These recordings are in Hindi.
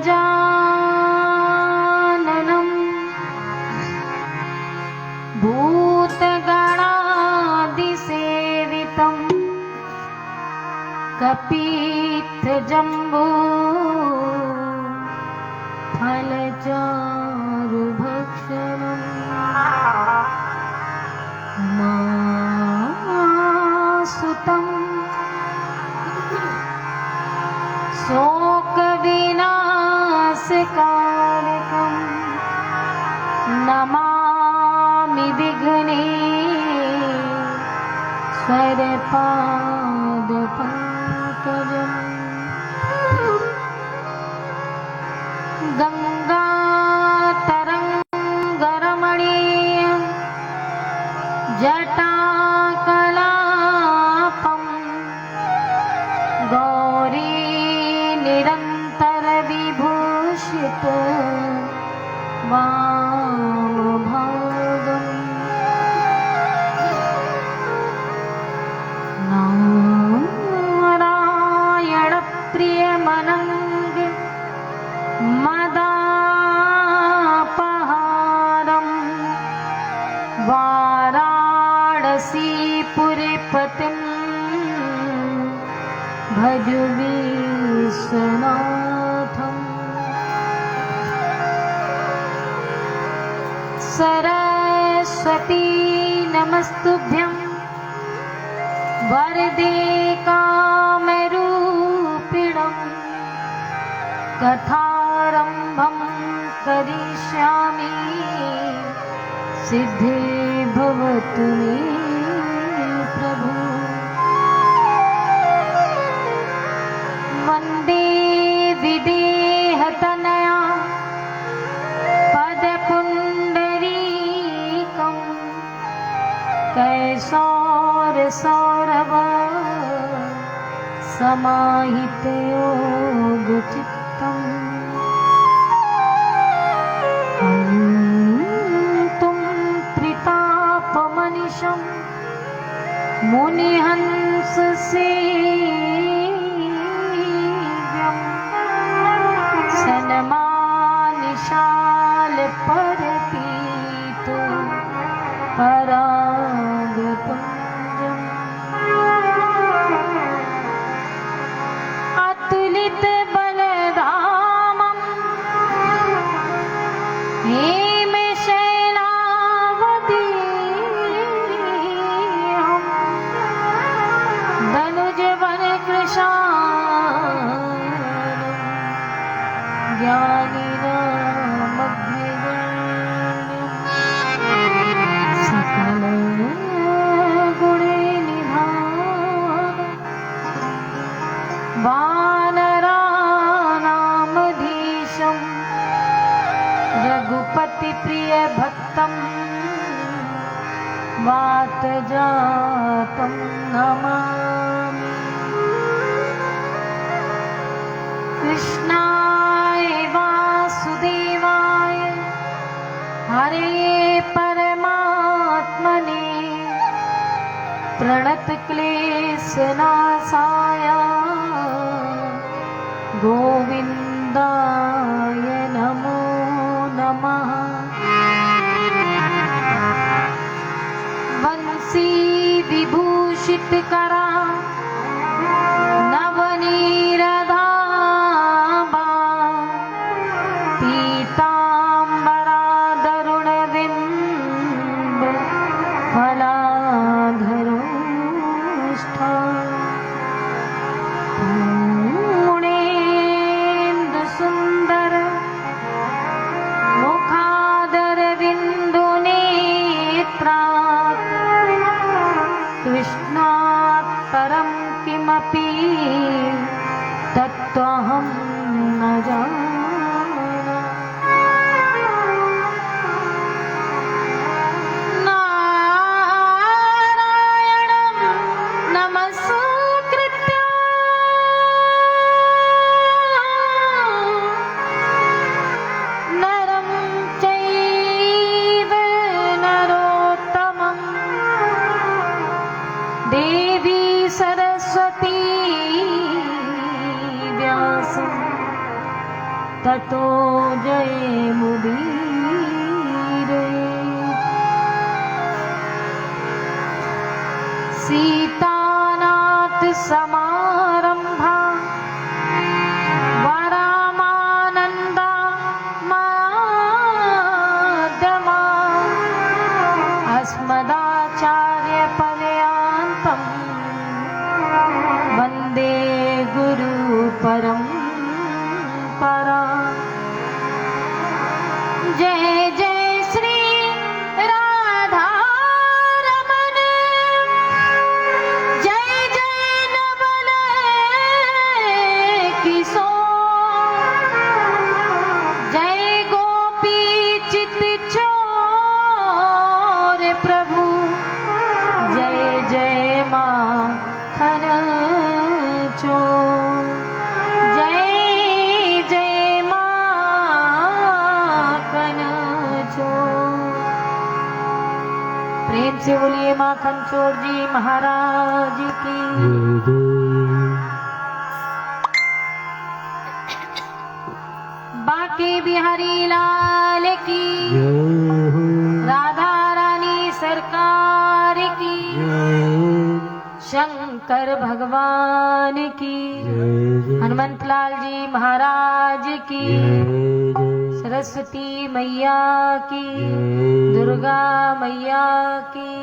गजाननं भूतगणादिसेवितं कपित्थजम्बो फलचारुभक्षणम् उमासुतं शोकविनाशकारकं नमामि विघ्नेश्वरपादपङ्कजम् गङ्गातरङ्गरमणीयं जटाकलापं गौरी निरन्तरविभूषित वामभागम् नारायणप्रियमनङ्ग मदापहारं वाराणसीपुरपतिं भज विश्वनाथम् सरस्वती नमस्तुभ्यं वरदे कामरूपिणं कथारम्भं करिष्यामि सिद्धे भवतु मे प्रभु। वन्दे विदेहतनया पदपुण्डरीकं कैशोरसौरभ समाहितयोगचित्तम् हन्तुं त्रितापमनिशं मुनिहंससेव्यं सन्मानिशालपरपीत परागपुञ्जम् अतुलितबलधामं हेमशैलावतीर्णं धनुजवनकृशानं ज्ञानिनामग्निगण्यं सकलगुणनिधानं वानराणामधीशं रघुपतिप्रियभक्तं वातजातं नमामि। कृष्णाय वासुदेवाय हरे परमात्मने प्रणतक्लेशनाशाय गोविन्दाय नमो नमः। वंशी विभूषितकरा नवनीरधाबा पीताम्बरादरुणबिम्ब फलाधरोष्ठा पूर्णेन्दुसुन्दर मुखादरविन्दुनेत्रात् कृष्णात् परं किमपि तत्त्वहं न जाने। नारायणं नमस्कृत्य नरं चैव नरोत्तमं देवी सरस्वती व्यासं ततो जय मुदीरे। सीतानाथ समारंभा वरामानंदा माध्यमा अस्मदाचार्य पर्यन्तं वन्दे गुरु परंपरा। जय जय श्री राधा रमन, जय जय नवल किशोर, जय गोपी चित चोर प्रभु, जय जय माखन चोर, जय जय माखन चोर। प्रेम से बोलिए माखन चोर जी महाराज की। बांके बिहारी लाल की, राधा रानी सरकार की, शंकर भगवान की, हनुमंत लाल जी महाराज की, सरस्वती मैया की, दुर्गा मैया की,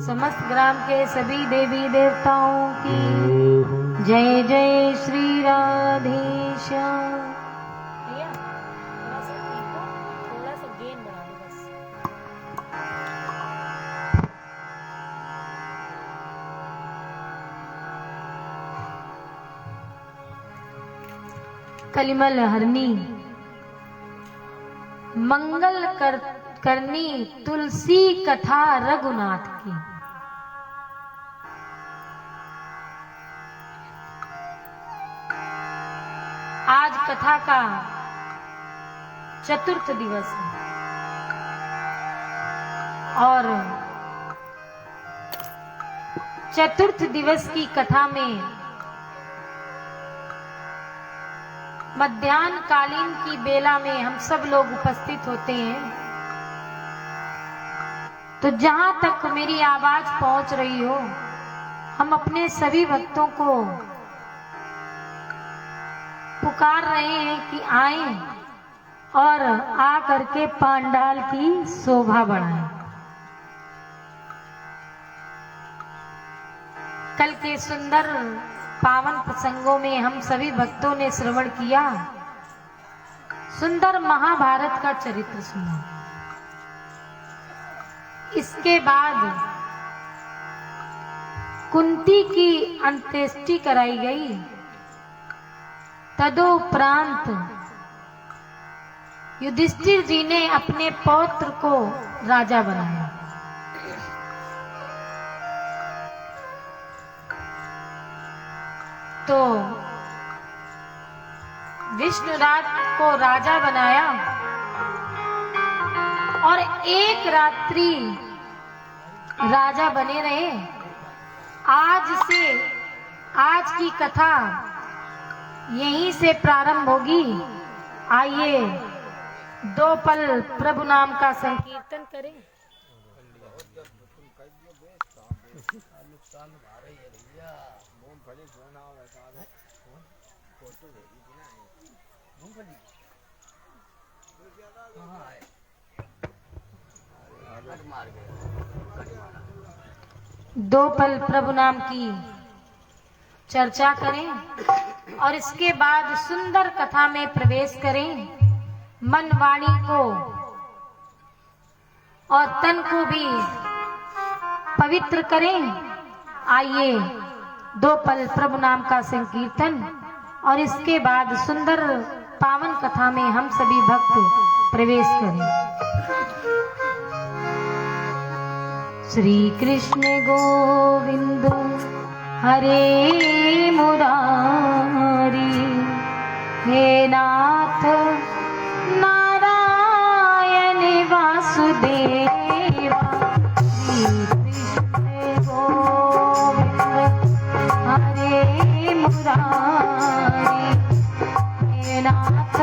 समस्त ग्राम के सभी देवी देवताओं की जय जय श्री राधेश्याम। थोड़ा सा गेन बढ़ा दो बस। कलिमल हरनी मंगल करनी तुलसी कथा रघुनाथ की। आज कथा का चतुर्थ दिवस है और चतुर्थ दिवस की कथा में मध्याह्न कालीन की बेला में हम सब लोग उपस्थित होते हैं। तो जहां तक मेरी आवाज पहुंच रही हो, हम अपने सभी भक्तों को पुकार रहे हैं कि आएं और आ करके पांडाल की शोभा बढ़ाएं। कल के सुंदर पावन प्रसंगों में हम सभी भक्तों ने श्रवण किया, सुंदर महाभारत का चरित्र सुना। इसके बाद कुंती की अंत्येष्टि कराई गई। तदुपरांत युधिष्ठिर जी ने अपने पौत्र को राजा बनाया। तो विष्णुराज को राजा बनाया और एक रात्रि राजा बने रहे। आज की कथा यहीं से प्रारंभ होगी। आइए दो पल प्रभु नाम का संकीर्तन करें। दो पल प्रभु नाम की चर्चा करें और इसके बाद सुंदर कथा में प्रवेश करें। मन वाणी को और तन को भी पवित्र करें। आइए दो पल प्रभु नाम का संकीर्तन और इसके बाद सुंदर पावन कथा में हम सभी भक्त प्रवेश करें। श्री कृष्ण गोविंद हरे मुरारी, हे नाथ नारायण वासुदेवा। श्री कृष्ण गोविंद हरे मुरारी, हे नाथ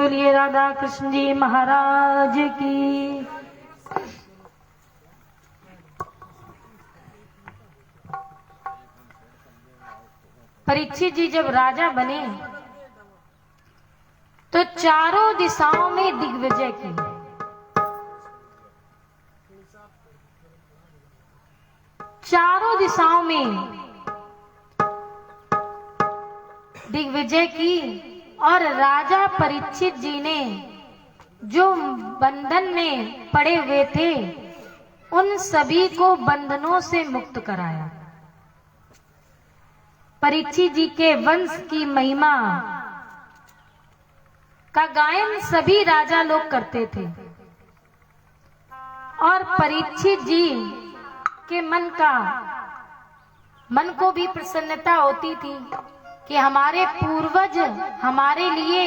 बोलिए राधा कृष्ण जी महाराज की। परीक्षित जी जब राजा बने तो चारों दिशाओं में दिग्विजय की। चारों दिशाओं में दिग्विजय की और राजा परीक्षित जी ने जो बंधन में पड़े हुए थे उन सभी को बंधनों से मुक्त कराया। परीक्षित जी के वंश की महिमा का गायन सभी राजा लोग करते थे और परीक्षित जी के मन को भी प्रसन्नता होती थी कि हमारे पूर्वज हमारे लिए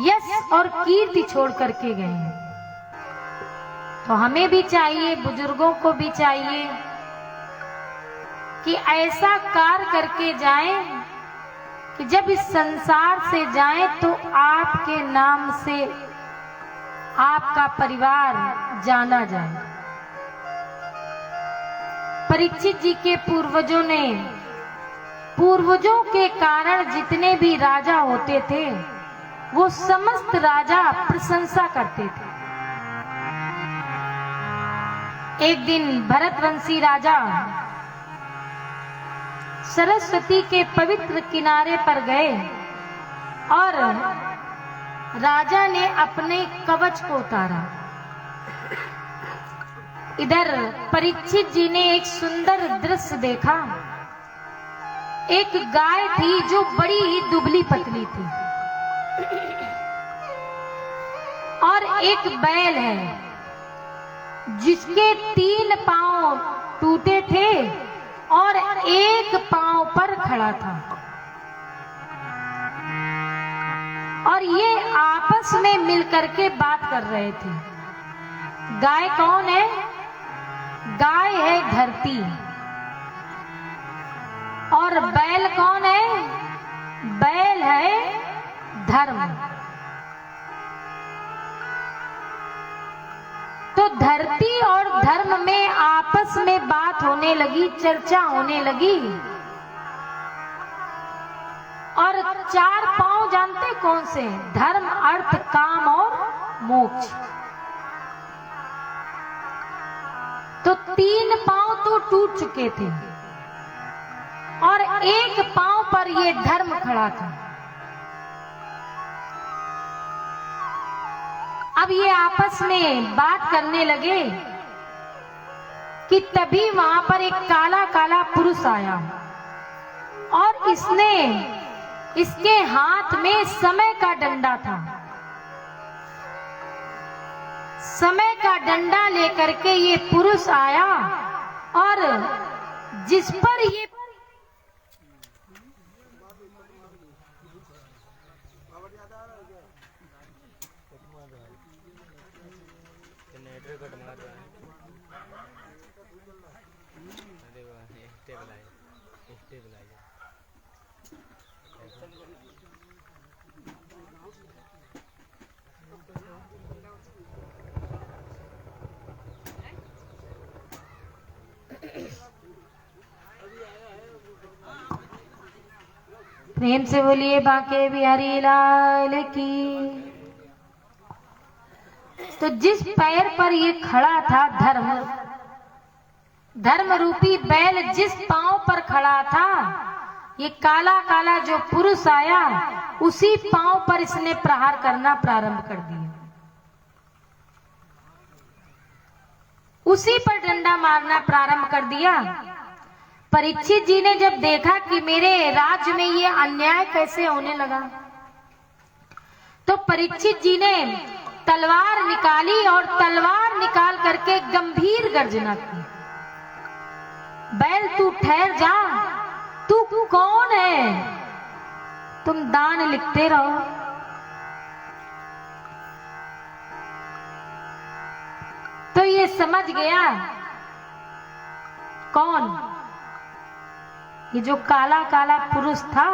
यश और कीर्ति छोड़ करके गए हैं। तो हमें भी चाहिए, बुजुर्गों को भी चाहिए कि ऐसा कार्य करके जाएं कि जब इस संसार से जाएं तो आपके नाम से आपका परिवार जाना जाए। परीक्षित जी के पूर्वजों के कारण जितने भी राजा होते थे वो समस्त राजा प्रशंसा करते थे। एक दिन भरतवंशी राजा सरस्वती के पवित्र किनारे पर गए और राजा ने अपने कवच को उतारा। इधर परीक्षित जी ने एक सुंदर दृश्य देखा। एक गाय थी जो बड़ी ही दुबली पतली थी और एक बैल है जिसके 3 पांव टूटे थे और एक पांव पर खड़ा था और ये आपस में मिलकर के बात कर रहे थे। गाय कौन है? गाय है धरती। और बैल कौन है? बैल है धर्म। तो धरती और धर्म में आपस में बात होने लगी, चर्चा होने लगी। और 4 पांव जानते कौन से? धर्म, अर्थ, काम और मोक्ष। तो 3 पांव तो टूट चुके थे और एक पांव पर ये धर्म खड़ा था। अब ये आपस में बात करने लगे कि तभी वहां पर एक काला काला पुरुष आया और इसके हाथ में समय का डंडा था। समय का डंडा लेकर के ये पुरुष आया और जिस पर ये प्रेम से बोलिए बांके बिहारी लाल की। तो जिस पैर पर ये खड़ा था धर्म रूपी बैल जिस पांव पर खड़ा था, ये काला काला जो पुरुष आया उसी पांव पर इसने प्रहार करना प्रारंभ कर दिया। उसी पर डंडा मारना प्रारंभ कर दिया। परीक्षित जी ने जब देखा कि मेरे राज्य में ये अन्याय कैसे होने लगा, तो परीक्षित जी ने तलवार निकाली और तलवार निकाल करके गंभीर गर्जना की। बैल तू ठहर जा, तू कौन है? तुम दान लिखते रहो। तो ये समझ गया कौन? ये जो काला काला पुरुष था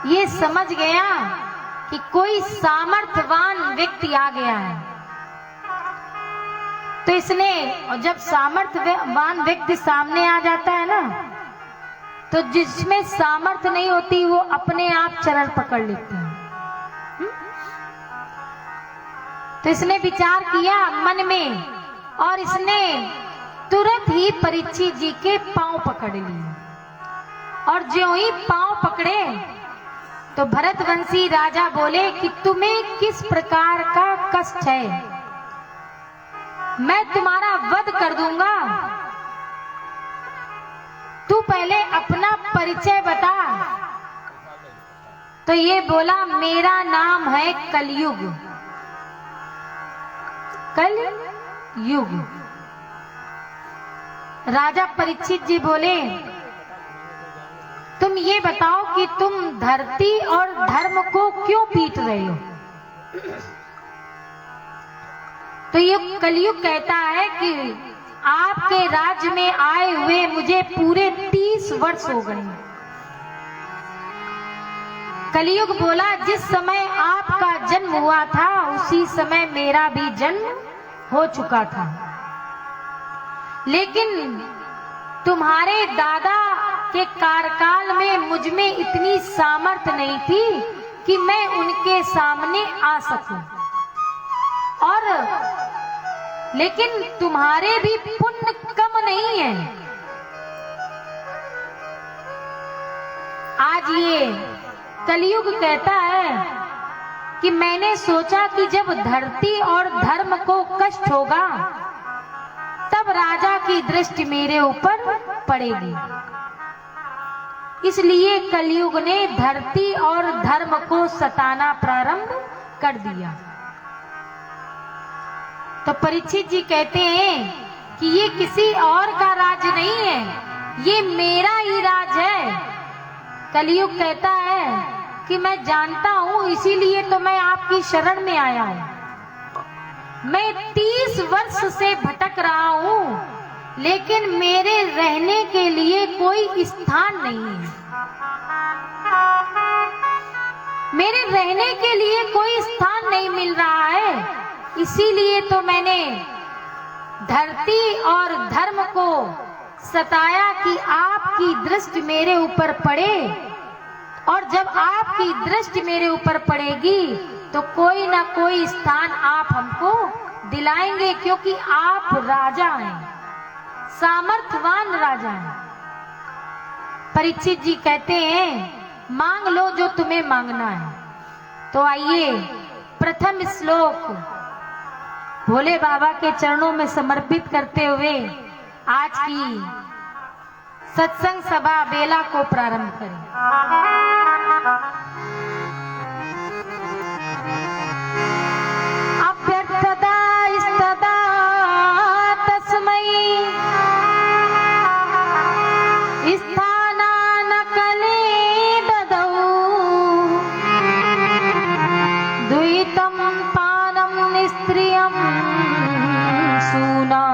ये समझ गया कि कोई सामर्थ्यवान व्यक्ति आ गया है। तो इसने, और जब सामर्थ्यवान व्यक्ति सामने आ जाता है ना, तो जिसमें सामर्थ्य नहीं होती वो अपने आप चरण पकड़ लेते हैं। तो इसने विचार किया मन में, और इसने तुरंत ही परीक्षित जी के पांव पकड़ लिए। और ज्यों ही पांव पकड़े तो भरतवंशी राजा बोले कि तुम्हें किस प्रकार का कष्ट है, मैं तुम्हारा वध कर दूंगा, तू पहले अपना परिचय बता। तो ये बोला, मेरा नाम है कलयुग। कलयुग। राजा परीक्षित जी बोले, तुम ये बताओ कि तुम धरती और धर्म को क्यों पीट रहे हो? तो ये कलयुग कहता है कि आपके राज्य में आए हुए मुझे पूरे 30 वर्ष हो गए। कलयुग बोला, जिस समय आपका जन्म हुआ था उसी समय मेरा भी जन्म हो चुका था, लेकिन तुम्हारे दादा के कार्यकाल में मुझ में इतनी सामर्थ्य नहीं थी कि मैं उनके सामने आ सकूं, और लेकिन तुम्हारे भी पुण्य कम नहीं है। आज ये कलयुग कहता है कि मैंने सोचा कि जब धरती और धर्म को कष्ट होगा तब राजा की दृष्टि मेरे ऊपर पड़ेगी, इसलिए कलयुग ने धरती और धर्म को सताना प्रारंभ कर दिया। तो परीक्षित जी कहते हैं कि ये किसी और का राज नहीं है, ये मेरा ही राज है। कलयुग कहता है कि मैं जानता हूं, इसीलिए तो मैं आपकी शरण में आया हूं। मैं 30 वर्ष से भटक रहा हूं, लेकिन मेरे रहने के लिए कोई स्थान नहीं है। मेरे रहने के लिए कोई स्थान नहीं मिल रहा है, इसीलिए तो मैंने धरती और धर्म को सताया कि आपकी दृष्टि मेरे ऊपर पड़े, और जब आपकी दृष्टि मेरे ऊपर पड़ेगी तो कोई ना कोई स्थान आप हमको दिलाएंगे, क्योंकि आप राजा हैं, सामर्थ्यवान राजा हैं। परीक्षित जी कहते हैं, मांग लो जो तुम्हें मांगना है। तो आइए प्रथम श्लोक भोले बाबा के चरणों में समर्पित करते हुए आज की सत्संग सभा बेला को प्रारंभ करें। अभ्यर्थता इस्तदा तस्मै स्थानान कले ददौ द्वैतं पानं निस्त्रियं सूना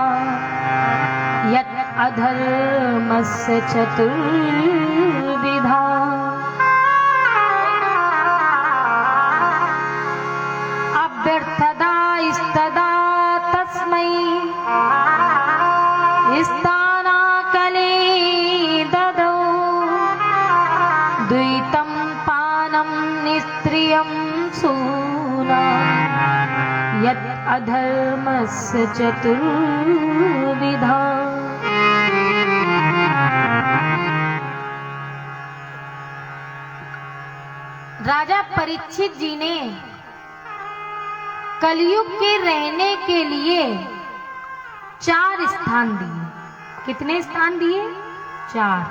यत् अधर्मस्य चतुर्विधा। अभ्यर्थदा इस्तदा तस्मै स्थाना कले ददौ द्वैतं पानं निस्त्रियं सूना यत् अधर्मस्य चतुर्विधा। राजा परीक्षित जी ने कलयुग के रहने के लिए 4 स्थान दिए। कितने स्थान दिए? 4।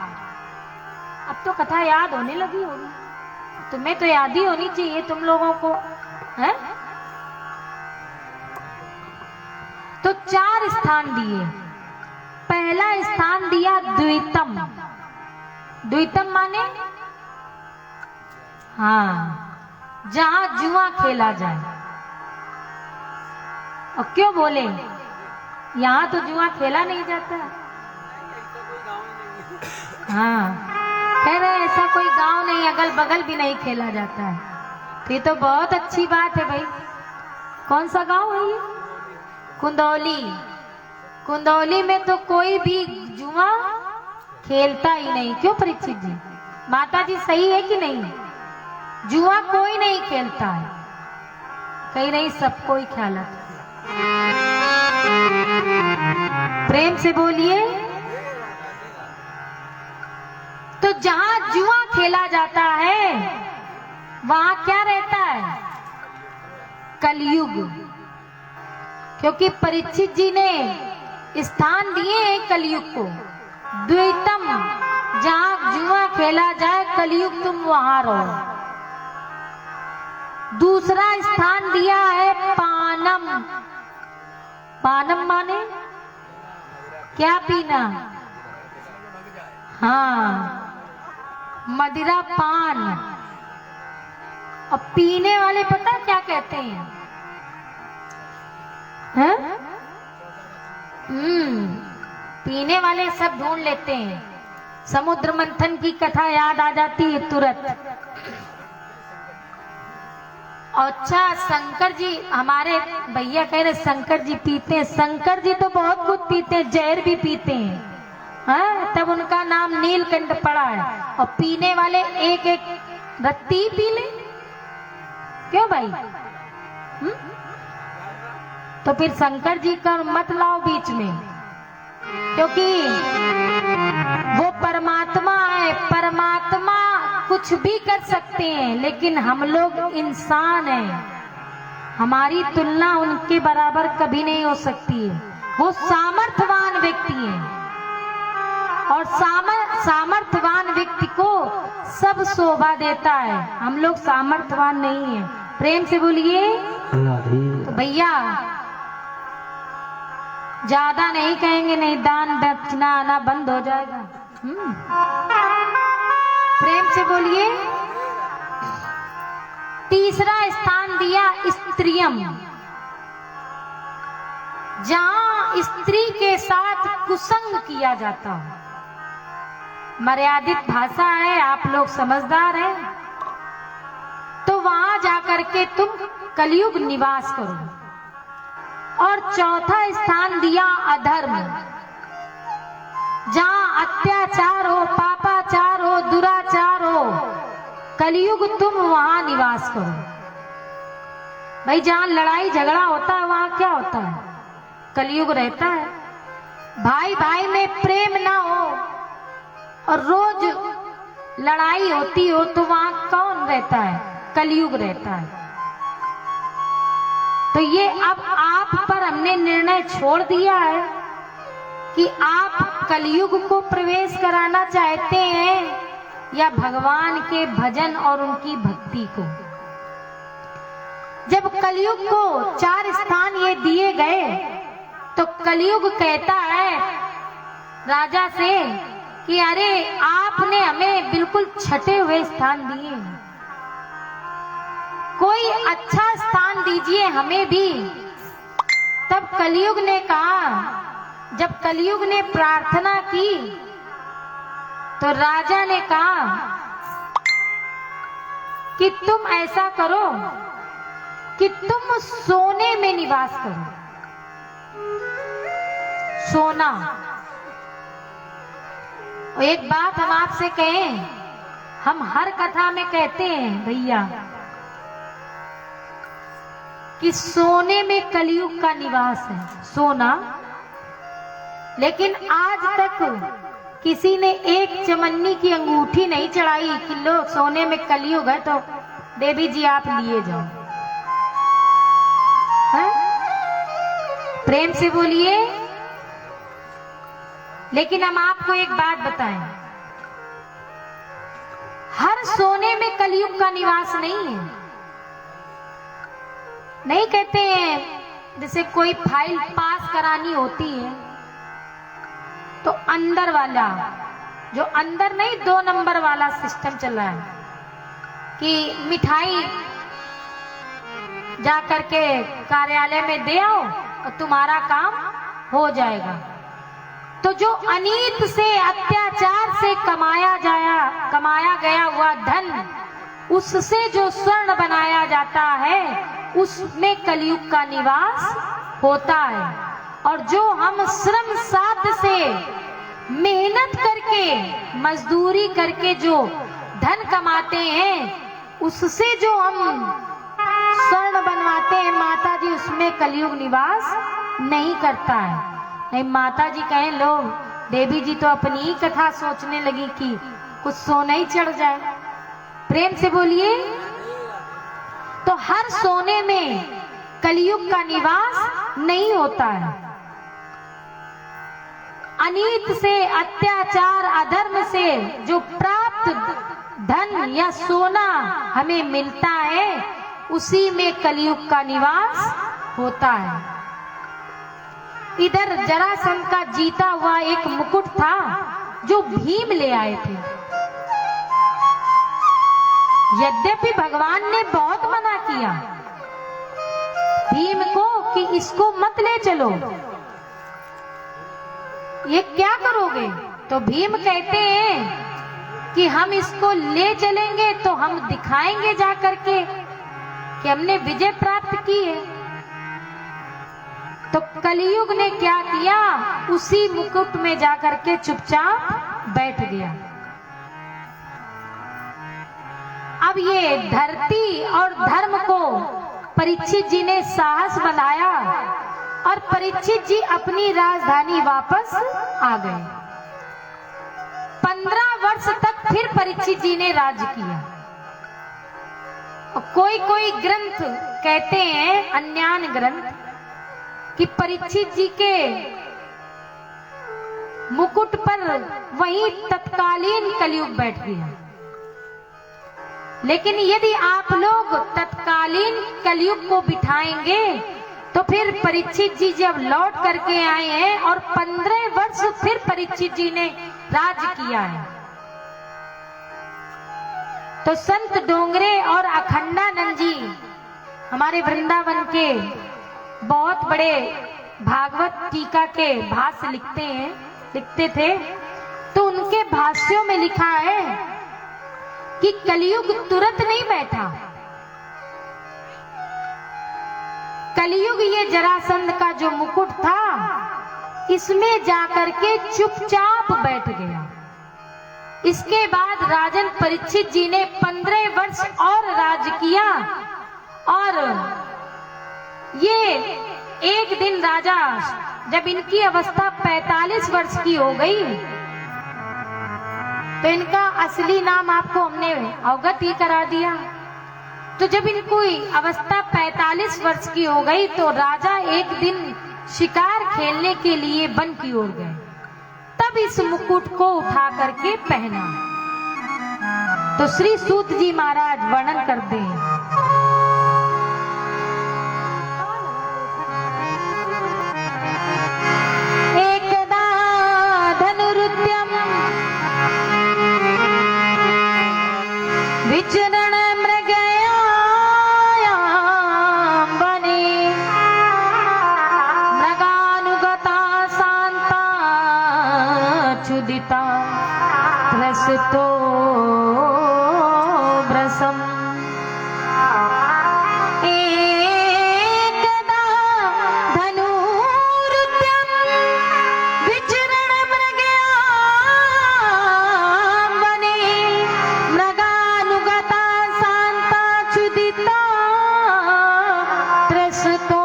अब तो कथा याद होने लगी होगी, तुम्हें तो याद ही होनी चाहिए तुम लोगों को, है? तो 4 स्थान दिए। पहला स्थान दिया द्वैतम। द्वैतम माने हाँ, जहां जुआ खेला जाए। और क्यों बोले? यहाँ तो जुआ खेला नहीं जाता। हाँ, कह रहे ऐसा कोई गांव नहीं, अगल बगल भी नहीं खेला जाता है। ये तो बहुत अच्छी बात है भाई। कौन सा गांव है ये? कुंदौली। कुंदौली में तो कोई भी जुआ खेलता ही नहीं, क्यों परीक्षित जी? माता जी सही है कि नहीं? जुआ कोई नहीं खेलता है, कहीं नहीं, सबको ही खेला। प्रेम से बोलिए। तो जहां जुआ खेला जाता है वहां क्या रहता है? कलयुग। क्योंकि परीक्षित जी ने स्थान दिए हैं कलयुग को। द्वैतम, जहां जुआ खेला जाए कलयुग तुम वहां रहो। दूसरा स्थान दिया है पानम। पानम माने क्या? पीना। हाँ, मदिरा पान। और पीने वाले पता क्या कहते हैं? हैं? पीने वाले सब ढूंढ लेते हैं। समुद्र मंथन की कथा याद आ जाती है तुरंत। अच्छा, शंकर जी, हमारे भैया कह रहे शंकर जी पीते हैं। शंकर जी तो बहुत कुछ पीते हैं, जहर भी पीते हैं। हाँ, तब उनका नाम नीलकंठ पड़ा है। और पीने वाले एक एक रत्ती पी ले, क्यों भाई? तो फिर शंकर जी का मत लाओ बीच में, क्योंकि वो परमात्मा है। परमात्मा कुछ भी कर सकते हैं, लेकिन हम लोग इंसान हैं। हमारी तुलना उनके बराबर कभी नहीं हो सकती है। वो सामर्थ्यवान व्यक्ति हैं, और सामर्थ्यवान व्यक्ति को सब शोभा देता है। हम लोग सामर्थ्यवान नहीं हैं। प्रेम से बोलिए। तो भैया ज्यादा नहीं कहेंगे, नहीं दान दक्षिणा आना बंद हो जाएगा। प्रेम से बोलिए। तीसरा स्थान दिया स्त्रियम, जहां स्त्री के साथ कुसंग किया जाता हो। मर्यादित भाषा है, आप लोग समझदार हैं, तो वहां जाकर के तुम कलयुग निवास करो। और चौथा स्थान दिया अधर्म, जहां अत्याचार हो, पापाचार हो, दुराचार हो, कलयुग तुम वहां निवास करो। भाई जहां लड़ाई झगड़ा होता है वहां क्या होता है? कलयुग रहता है। भाई भाई में प्रेम ना हो और रोज लड़ाई होती हो तो वहां कौन रहता है? कलयुग रहता है। तो ये अब आप पर हमने निर्णय छोड़ दिया है कि आप कलयुग को प्रवेश कराना चाहते हैं या भगवान के भजन और उनकी भक्ति को। जब कलयुग को 4 स्थान ये दिए गए तो कलयुग कहता है राजा से कि अरे आपने हमें बिल्कुल छटे हुए स्थान दिए, कोई अच्छा स्थान दीजिए हमें भी। तब कलयुग ने कहा, जब कलयुग ने प्रार्थना की तो राजा ने कहा कि तुम ऐसा करो कि तुम सोने में निवास करो। सोना। और एक बात हम आपसे कहें, हम हर कथा में कहते हैं भैया कि सोने में कलयुग का निवास है, सोना। लेकिन आज तक किसी ने एक चमन्नी की अंगूठी नहीं चढ़ाई कि लो सोने में कलयुग है तो देवी जी आप लिए जाओ। है? प्रेम से बोलिए। लेकिन हम आपको एक बात बताएं, हर सोने में कलयुग का निवास नहीं है। नहीं कहते हैं जैसे कोई फाइल पास करानी होती है तो अंदर वाला, जो अंदर नहीं 2 नंबर वाला सिस्टम चल रहा है कि मिठाई जा करके कार्यालय में दे आओ और तुम्हारा काम हो जाएगा। तो जो अनीत से, अत्याचार से कमाया गया हुआ धन उससे जो स्वर्ण बनाया जाता है उसमें कलयुग का निवास होता है। और जो हम श्रम साध्य से मेहनत करके मजदूरी करके जो धन कमाते हैं उससे जो हम स्वर्ण बनवाते हैं माता जी, उसमें कलयुग निवास नहीं करता है। नहीं, माता जी कहें लो देवी जी तो अपनी ही कथा सोचने लगी कि कुछ सोना ही चढ़ जाए। प्रेम से बोलिए। तो हर सोने में कलयुग का निवास नहीं होता है। अनीत से, अत्याचार, अधर्म से जो प्राप्त धन या सोना हमें मिलता है उसी में कलयुग का निवास होता है। इधर जरासंध का जीता हुआ एक मुकुट था जो भीम ले आए थे। यद्यपि भगवान ने बहुत मना किया भीम को कि इसको मत ले चलो, ये क्या करोगे? तो भीम कहते हैं कि हम इसको ले चलेंगे तो हम दिखाएंगे जा करके कि हमने विजय प्राप्त की है। तो कलयुग ने क्या किया, उसी मुकुट में जाकर के चुपचाप बैठ गया। अब ये धरती और धर्म को परीक्षित जी ने साहस बनाया और परीक्षित जी अपनी राजधानी वापस आ गए। 15 वर्ष तक फिर परीक्षित जी ने राज किया। कोई कोई ग्रंथ कहते हैं, अन्यान ग्रंथ, कि परीक्षित जी के मुकुट पर वही तत्कालीन कलयुग बैठ गया। लेकिन यदि आप लोग तत्कालीन कलयुग को बिठाएंगे तो फिर परीक्षित जी जब लौट करके आए हैं और 15 वर्ष फिर परीक्षित जी ने राज किया है। तो संत डोंगरे और अखंडानंद जी हमारे वृंदावन के बहुत बड़े भागवत टीका के भाष्य लिखते थे। तो उनके भाष्यों में लिखा है कि कलयुग तुरंत नहीं बैठा। कलयुग ये जरासंध का जो मुकुट था इसमें जाकर के चुपचाप बैठ गया। इसके बाद राजन परीक्षित जी ने 15 वर्ष और राज किया। और ये एक दिन राजा, जब इनकी अवस्था 45 वर्ष की हो गई तो इनका असली नाम आपको हमने अवगत ही करा दिया। तो जब इनकी अवस्था 45 वर्ष की हो गई तो राजा एक दिन शिकार खेलने के लिए वन की ओर गए। तब इस मुकुट को उठा करके पहना। तो श्री सूत जी महाराज वर्णन करते हैं, एकदा धनुरुद्यम विचरण प्रसतो ब्रसम एकदा धनुरुद्यम विचरण मृगया वने मृगानुगता शांता क्षुदिता त्रसतो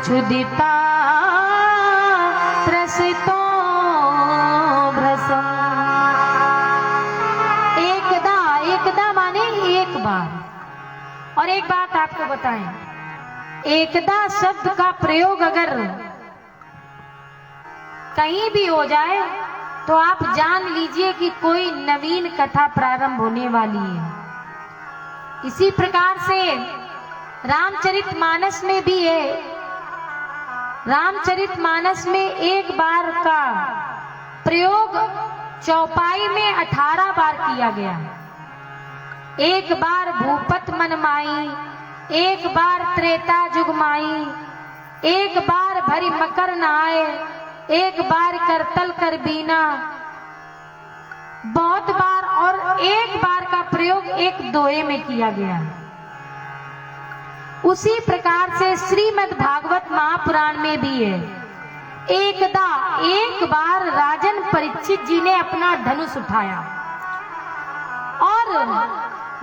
क्षुदिता त्रसितो और एक बात आपको बताएं, एकदा शब्द का प्रयोग अगर कहीं भी हो जाए तो आप जान लीजिए कि कोई नवीन कथा प्रारंभ होने वाली है। इसी प्रकार से रामचरितमानस में भी है। रामचरितमानस में एक बार का प्रयोग चौपाई में 18 बार किया गया है। एक बार भूपत मन माई, एक बार त्रेता जुग माई, एक बार भरी मकर नहाए, एक बार करतल कर बीना, बहुत बार। और एक बार का प्रयोग एक दोहे में किया गया है। उसी प्रकार से श्रीमद् भागवत महापुराण में भी है। एक बार राजन परीक्षित जी ने अपना धनुष उठाया और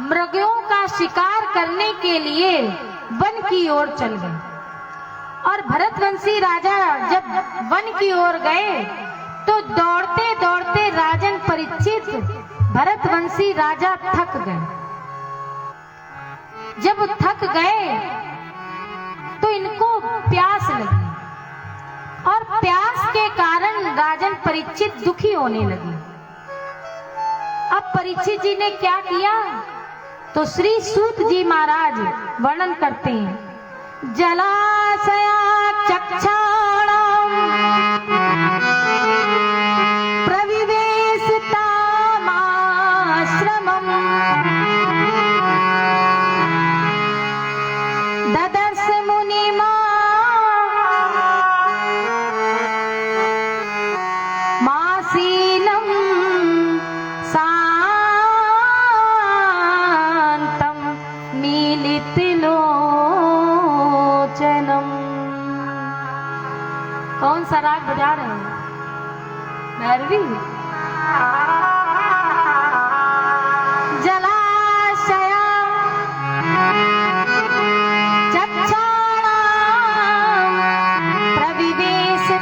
मृगों का शिकार करने के लिए वन की ओर चल गए। और भरतवंशी राजा जब वन की ओर गए तो दौड़ते दौड़ते राजन परीक्षित भरतवंशी राजा थक गए। जब थक गए तो इनको प्यास लगी और प्यास के कारण राजन परीक्षित दुखी होने लगे। अब परीक्षित जी ने क्या किया तो श्री सूत जी महाराज वर्णन करते हैं। जलाशया चक्षाणाम प्रविवेशितामाश्रमम् ददर्श मुनिमा मासीनं शान्तं मीलितलोचनम्। कौन सा राग बजा रहे हैं? भैरवी। जलाशया चक्षाणाम प्रविवेशितमाश्रमम्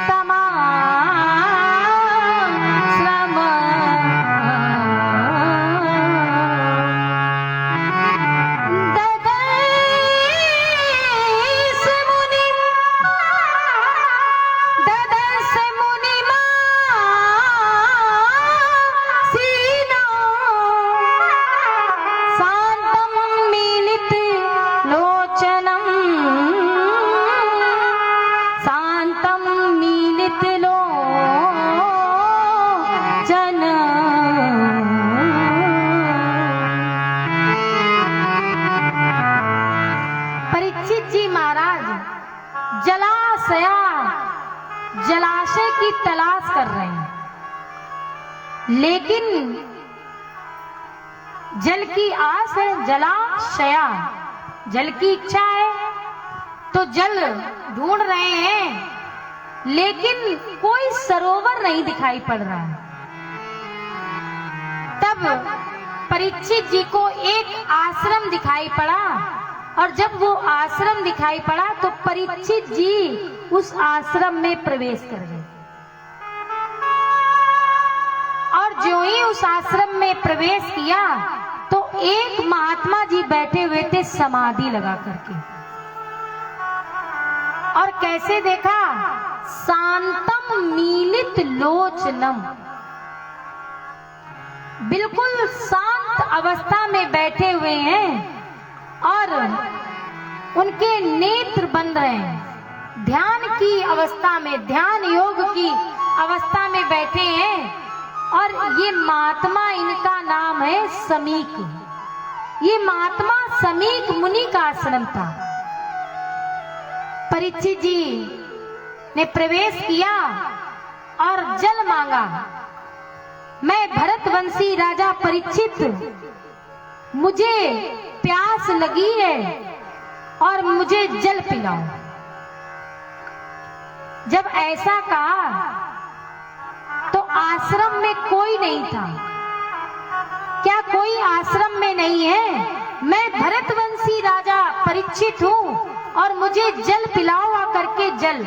ददर्श मुनिमा सीनो शान्तं मीलितलोचनम् शान्तं मीलितलोचनम्। परीक्षित जी महाराज जलाशय की तलाश कर रहे हैं, लेकिन जल की आस है। जलाशया जल की इच्छा है तो जल ढूंढ रहे हैं, लेकिन कोई सरोवर नहीं दिखाई पड़ रहा है। तब परीक्षित जी को एक आश्रम दिखाई पड़ा और जब वो आश्रम दिखाई पड़ा तो परीक्षित जी उस आश्रम में प्रवेश कर गए। और जो ही उस आश्रम में प्रवेश किया तो एक महात्मा जी बैठे हुए थे समाधि लगा करके। और कैसे देखा? शांतम मीलित लोचनम, बिल्कुल शांत अवस्था में बैठे हुए हैं और उनके नेत्र बंद रहे हैं। ध्यान की अवस्था में, ध्यान योग की अवस्था में बैठे हैं। और ये महात्मा, इनका नाम है समीक। ये महात्मा समीक मुनि का आश्रम था। परीक्षित जी ने प्रवेश किया और जल मांगा। मैं भरतवंशी राजा परीक्षित, मुझे प्यास लगी है और मुझे जल पिलाओ। जब ऐसा कहा तो आश्रम में कोई नहीं था। क्या कोई आश्रम में नहीं है? मैं भरतवंशी राजा परीक्षित हूँ और मुझे जल पिलाओ आकर के जल।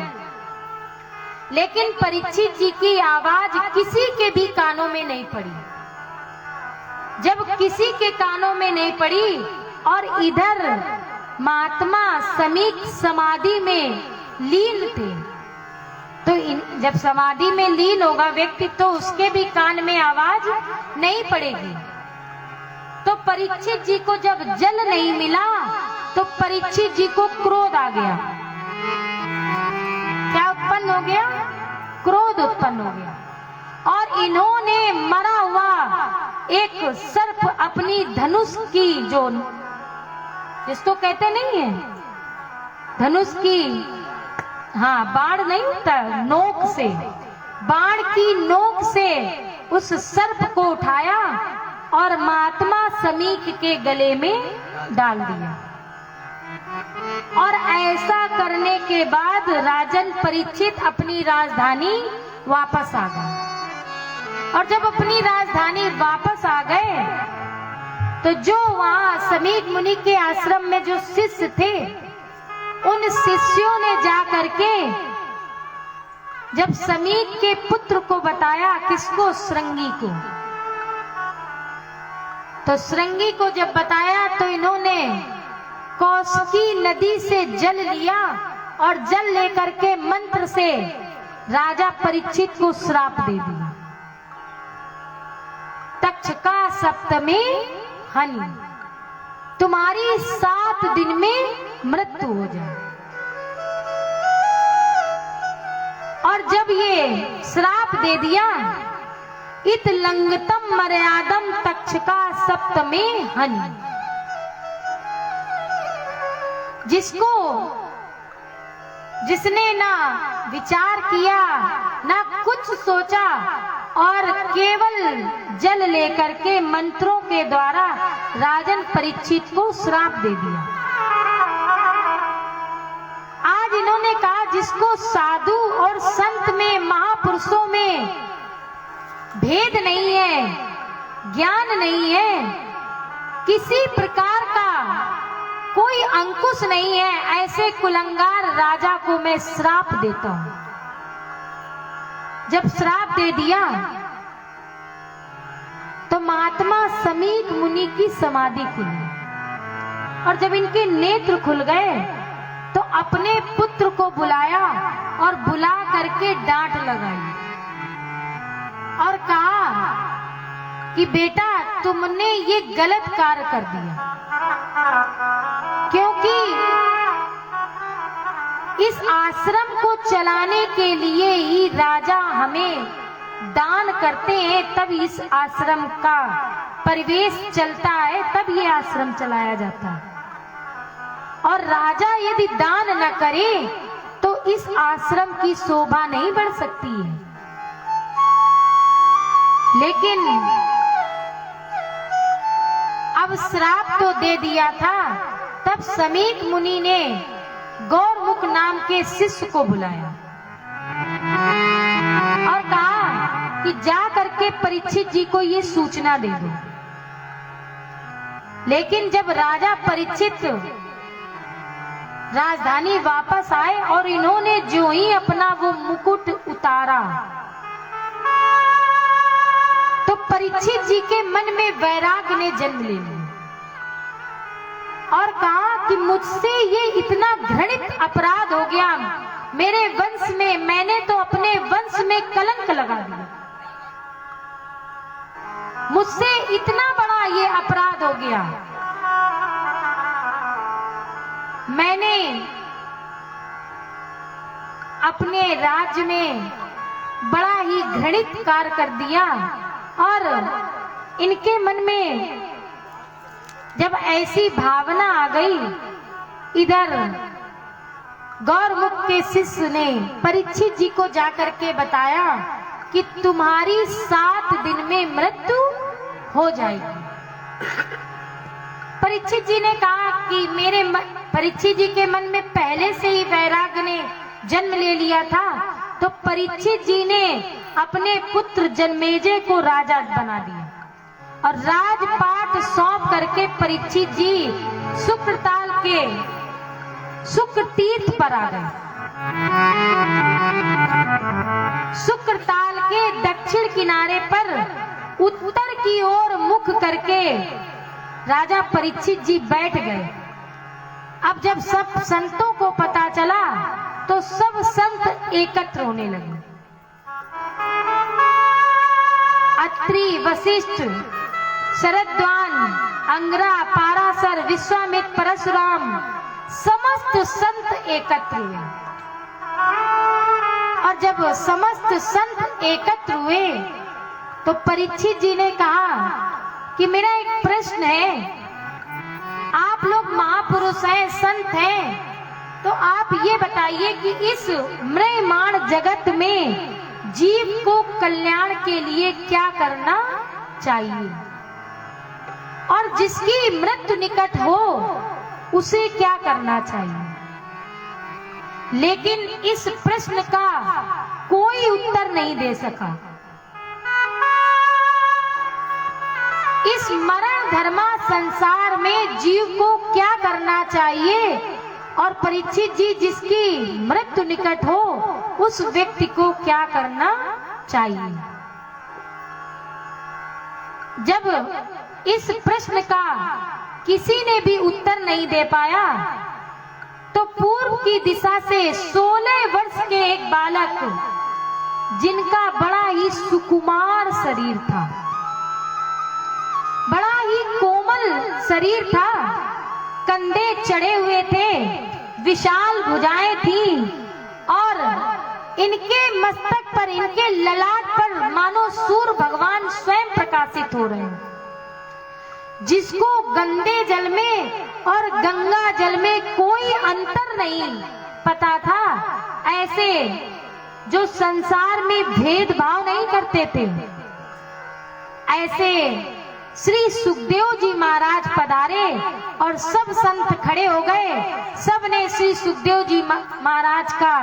लेकिन परीक्षित जी की आवाज किसी के भी कानों में नहीं पड़ी। जब किसी के कानों में नहीं पड़ी और इधर महात्मा समीक समाधि में लीन थे, तो जब समाधि में लीन होगा व्यक्ति तो उसके भी कान में आवाज नहीं पड़ेगी। तो परीक्षित जी को जब जल नहीं मिला तो परीक्षित जी को क्रोध आ गया। क्या उत्पन्न हो गया? क्रोध उत्पन्न हो गया। और इन्होंने मरा हुआ एक सर्प अपनी धनुष की, जो जिसको कहते नहीं है धनुष की, हाँ बाण नहीं होता, नोक से, बाण की नोक से उस सर्प को उठाया और महात्मा समीक के गले में डाल दिया। और ऐसा करने के बाद राजन परीक्षित अपनी राजधानी वापस आ गए। और जब अपनी राजधानी वापस आ गए तो जो वहां समीक मुनि के आश्रम में जो शिष्य थे, उन शिष्यों ने जा करके जब समीक के पुत्र को बताया, किसको? श्रृंगी को। तो श्रृंगी को जब बताया तो इन्होंने कौशिकी नदी से जल लिया और जल लेकर के मंत्र से राजा परीक्षित को श्राप दे दिया, तक्षका सप्तमी हनि, तुम्हारी 7 दिन में मृत्यु हो जाए। और जब ये श्राप दे दिया, इत लंगतम मर्यादम तक्षका सप्तमे हनि, जिसने ना विचार किया ना कुछ सोचा और केवल जल लेकर के मंत्रों के द्वारा राजन परीक्षित को श्राप दे दिया। आज इन्होंने कहा, जिसको साधु और संत में, महापुरुषों में भेद नहीं है, ज्ञान नहीं है, किसी प्रकार का कोई अंकुश नहीं है, ऐसे कुलंगार राजा को मैं श्राप देता हूं। जब श्राप दे दिया तो महात्मा समीक मुनि की समाधि खुली। और जब इनके नेत्र खुल गए तो अपने पुत्र को बुलाया और बुला करके डांट लगाई और कहा कि बेटा, तुमने ये गलत कार्य कर दिया, क्योंकि इस आश्रम को चलाने के लिए ही राजा हमें दान करते हैं, तब इस आश्रम का परिवेश चलता है, तब ये आश्रम चलाया जाता है। और राजा यदि दान न करे तो इस आश्रम की शोभा नहीं बढ़ सकती है। लेकिन अब श्राप तो दे दिया था, तब समीक मुनि ने गौरमुख नाम के शिष्य को बुलाया और कहा कि जा करके परीक्षित जी को ये सूचना दे दो। लेकिन जब राजा परीक्षित राजधानी वापस आए और इन्होंने जो ही अपना वो मुकुट उतारा तो परीक्षित जी के मन में वैराग्य ने जन्म ले लिया और कहा कि मुझसे ये इतना घृणित अपराध हो गया, मेरे वंश में, मैंने तो अपने वंश में कलंक लगा दिया, मुझसे इतना बड़ा ये अपराध हो गया। मैंने अपने राज्य में बड़ा ही घृणित कार्य कर दिया और इनके मन में जब ऐसी भावना आ गई, इधर गौरमुख के शिष्य ने परीक्षित जी को जाकर के बताया कि तुम्हारी 7 दिन में मृत्यु हो जाएगी। परीक्षित जी ने कहा कि परीक्षित जी के मन में पहले से ही वैराग्य ने जन्म ले लिया था, तो परीक्षित जी ने अपने पुत्र जन्मेजय को राजा बना दिया और राजपाट सौंप करके परीक्षित जी शुक्रताल के शुक्र तीर्थ पर आ गए। शुक्रताल के दक्षिण किनारे पर उत्तर की ओर मुख करके राजा परीक्षित जी बैठ गए। अब जब सब संतों को पता चला तो सब संत एकत्र होने लगे। अत्रि, वशिष्ठ, शरद्वान, अंगरा, पाराशर, विश्वामित्र, परशुराम, समस्त संत एकत्र हुए। और जब समस्त संत एकत्र हुए तो परीक्षित जी ने कहा कि मेरा एक प्रश्न है, आप लोग महापुरुष हैं, संत हैं, तो आप ये बताइए कि इस म्रियमाण जगत में जीव को कल्याण के लिए क्या करना चाहिए। और जिसकी मृत्यु निकट हो उसे क्या करना चाहिए। लेकिन इस प्रश्न का कोई उत्तर नहीं दे सका। इस मरण धर्मा संसार में जीव को क्या करना चाहिए और परीक्षित जी जिसकी मृत्यु निकट हो उस व्यक्ति को क्या करना चाहिए। जब इस प्रश्न का किसी ने भी उत्तर नहीं दे पाया तो पूर्व की दिशा से 16 वर्ष के एक बालक, जिनका बड़ा ही सुकुमार शरीर था, बड़ा ही कोमल शरीर था, कंधे चढ़े हुए थे, विशाल भुजाएं थीं और इनके मस्तक पर, इनके ललाट पर मानो सूर्य भगवान स्वयं प्रकाशित हो रहे हैं। जिसको गंदे जल में और गंगा जल में कोई अंतर नहीं पता था, ऐसे जो संसार में भेदभाव नहीं करते थे, ऐसे श्री सुखदेव जी महाराज पधारे और सब संत खड़े हो गए। सब ने श्री सुखदेव जी महाराज का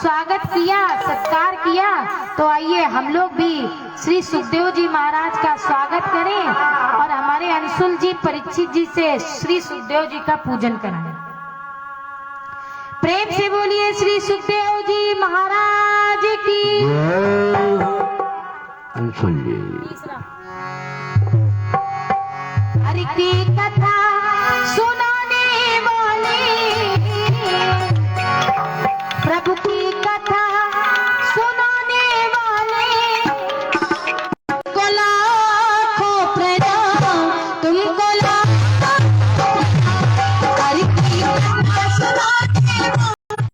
स्वागत किया, सत्कार किया। तो आइए हम लोग भी श्री सुखदेव जी महाराज का स्वागत करें और हमारे अंशुल जी परीक्षित जी से श्री सुखदेव जी का पूजन कराएं। प्रेम से बोलिए श्री सुखदेव जी महाराज की। अंशुल जी हरि की कथा सुनाने वाले, प्रभु की कथा सुनाने वाले, को लाखों प्रणाम, तुमको लाखों हरि की कथा सुनाने वाले।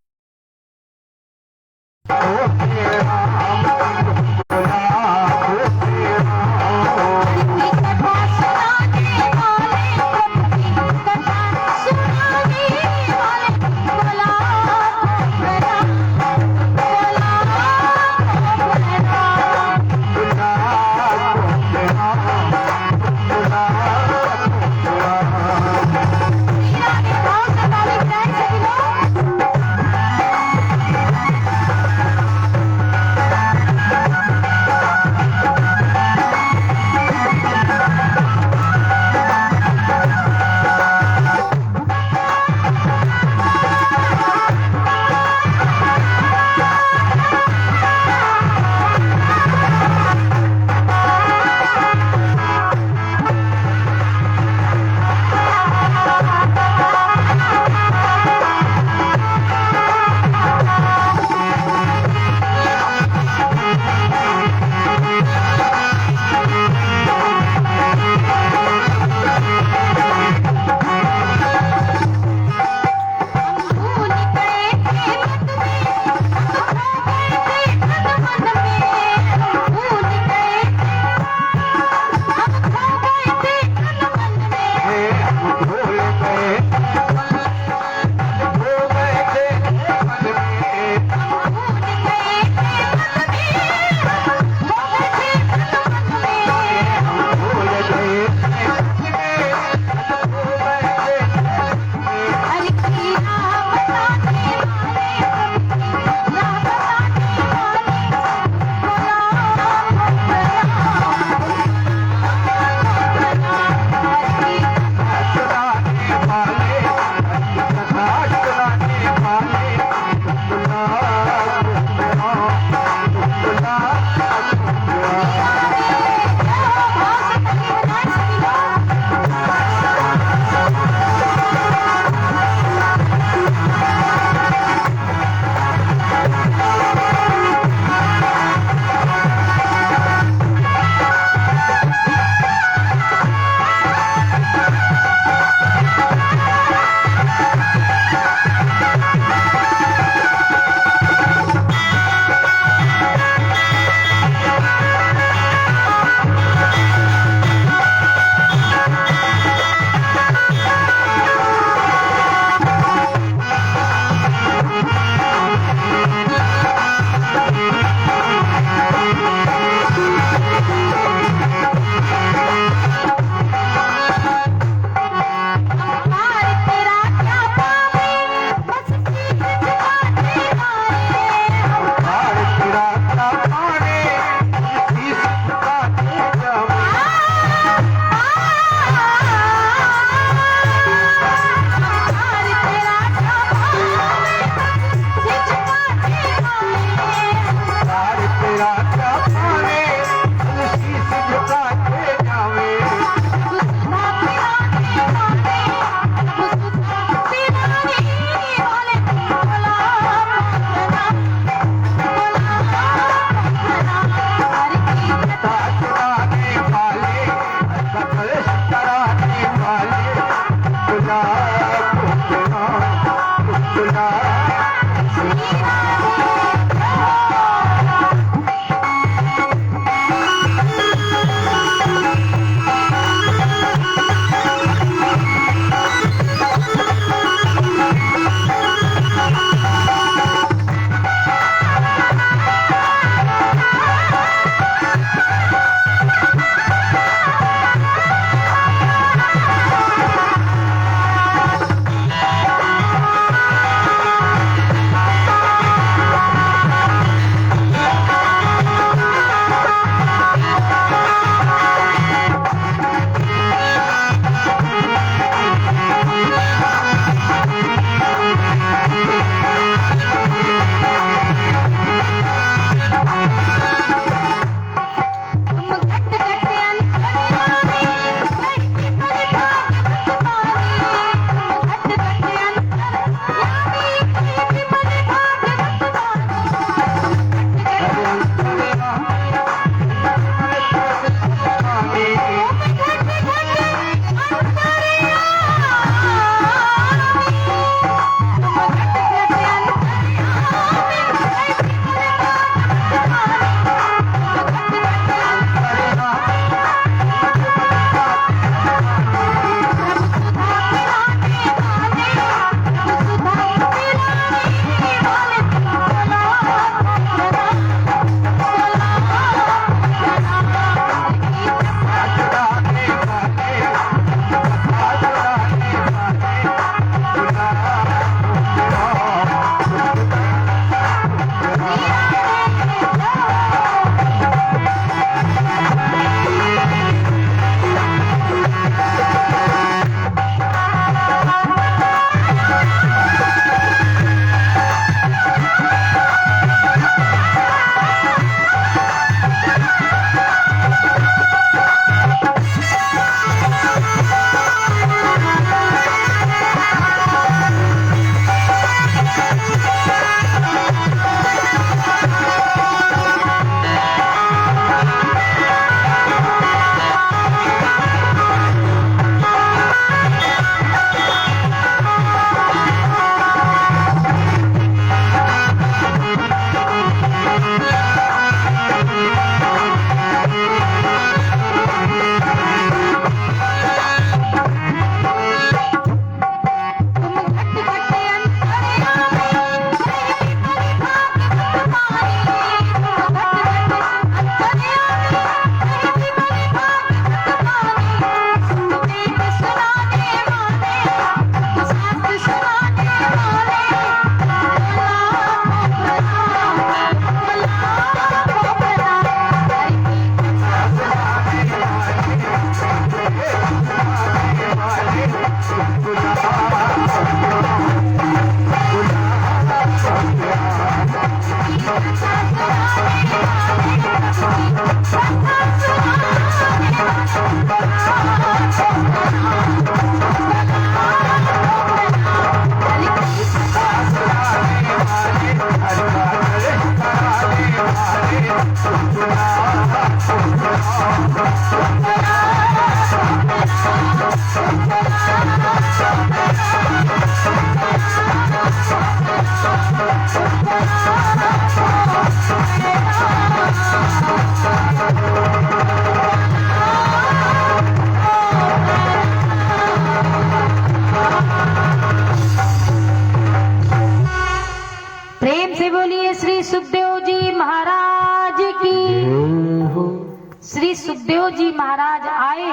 महाराज आए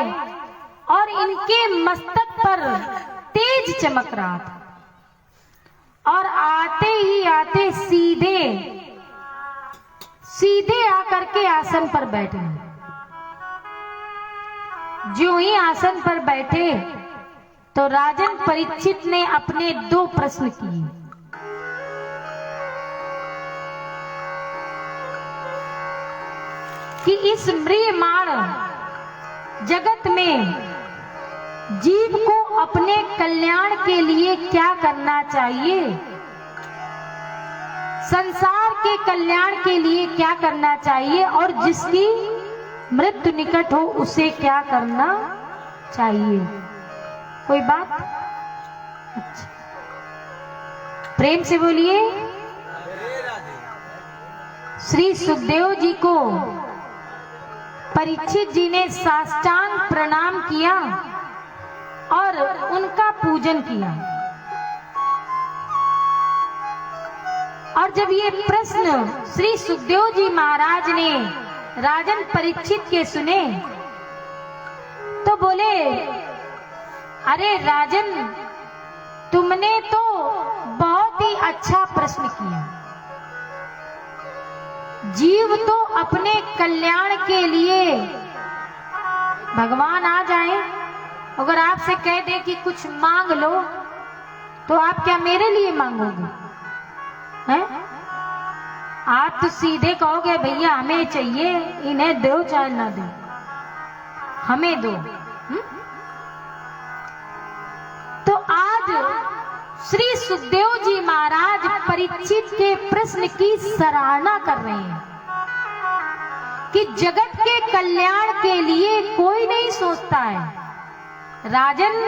और इनके मस्तक पर तेज चमक रहा था, और आते ही आते सीधे सीधे आकर के आसन पर बैठे। जो ही आसन पर बैठे तो राजन परीक्षित ने अपने 2 प्रश्न किए। कि इस म्रियमाण जगत में जीव को अपने कल्याण के लिए क्या करना चाहिए, संसार के कल्याण के लिए क्या करना चाहिए, और जिसकी मृत्यु निकट हो उसे क्या करना चाहिए। कोई बात? अच्छा, प्रेम से बोलिए। श्री सुखदेव जी को परीक्षित जी ने साष्टांग प्रणाम किया और उनका पूजन किया। और जब ये प्रश्न श्री सुखदेव जी महाराज ने राजन परीक्षित के सुने तो बोले, अरे राजन, तुमने तो बहुत ही अच्छा प्रश्न किया। जीव तो अपने कल्याण के लिए, भगवान आ जाए अगर आपसे कह दे कि कुछ मांग लो तो आप क्या मेरे लिए मांगोगे? हैं? आप तो सीधे कहोगे भैया हमें चाहिए, इन्हें दो चाहे ना दो, हमें दो। तो आज श्री सुखदेव जी महाराज परीक्षित के प्रश्न की सराहना कर रहे हैं कि जगत के कल्याण के लिए कोई नहीं सोचता है। राजन,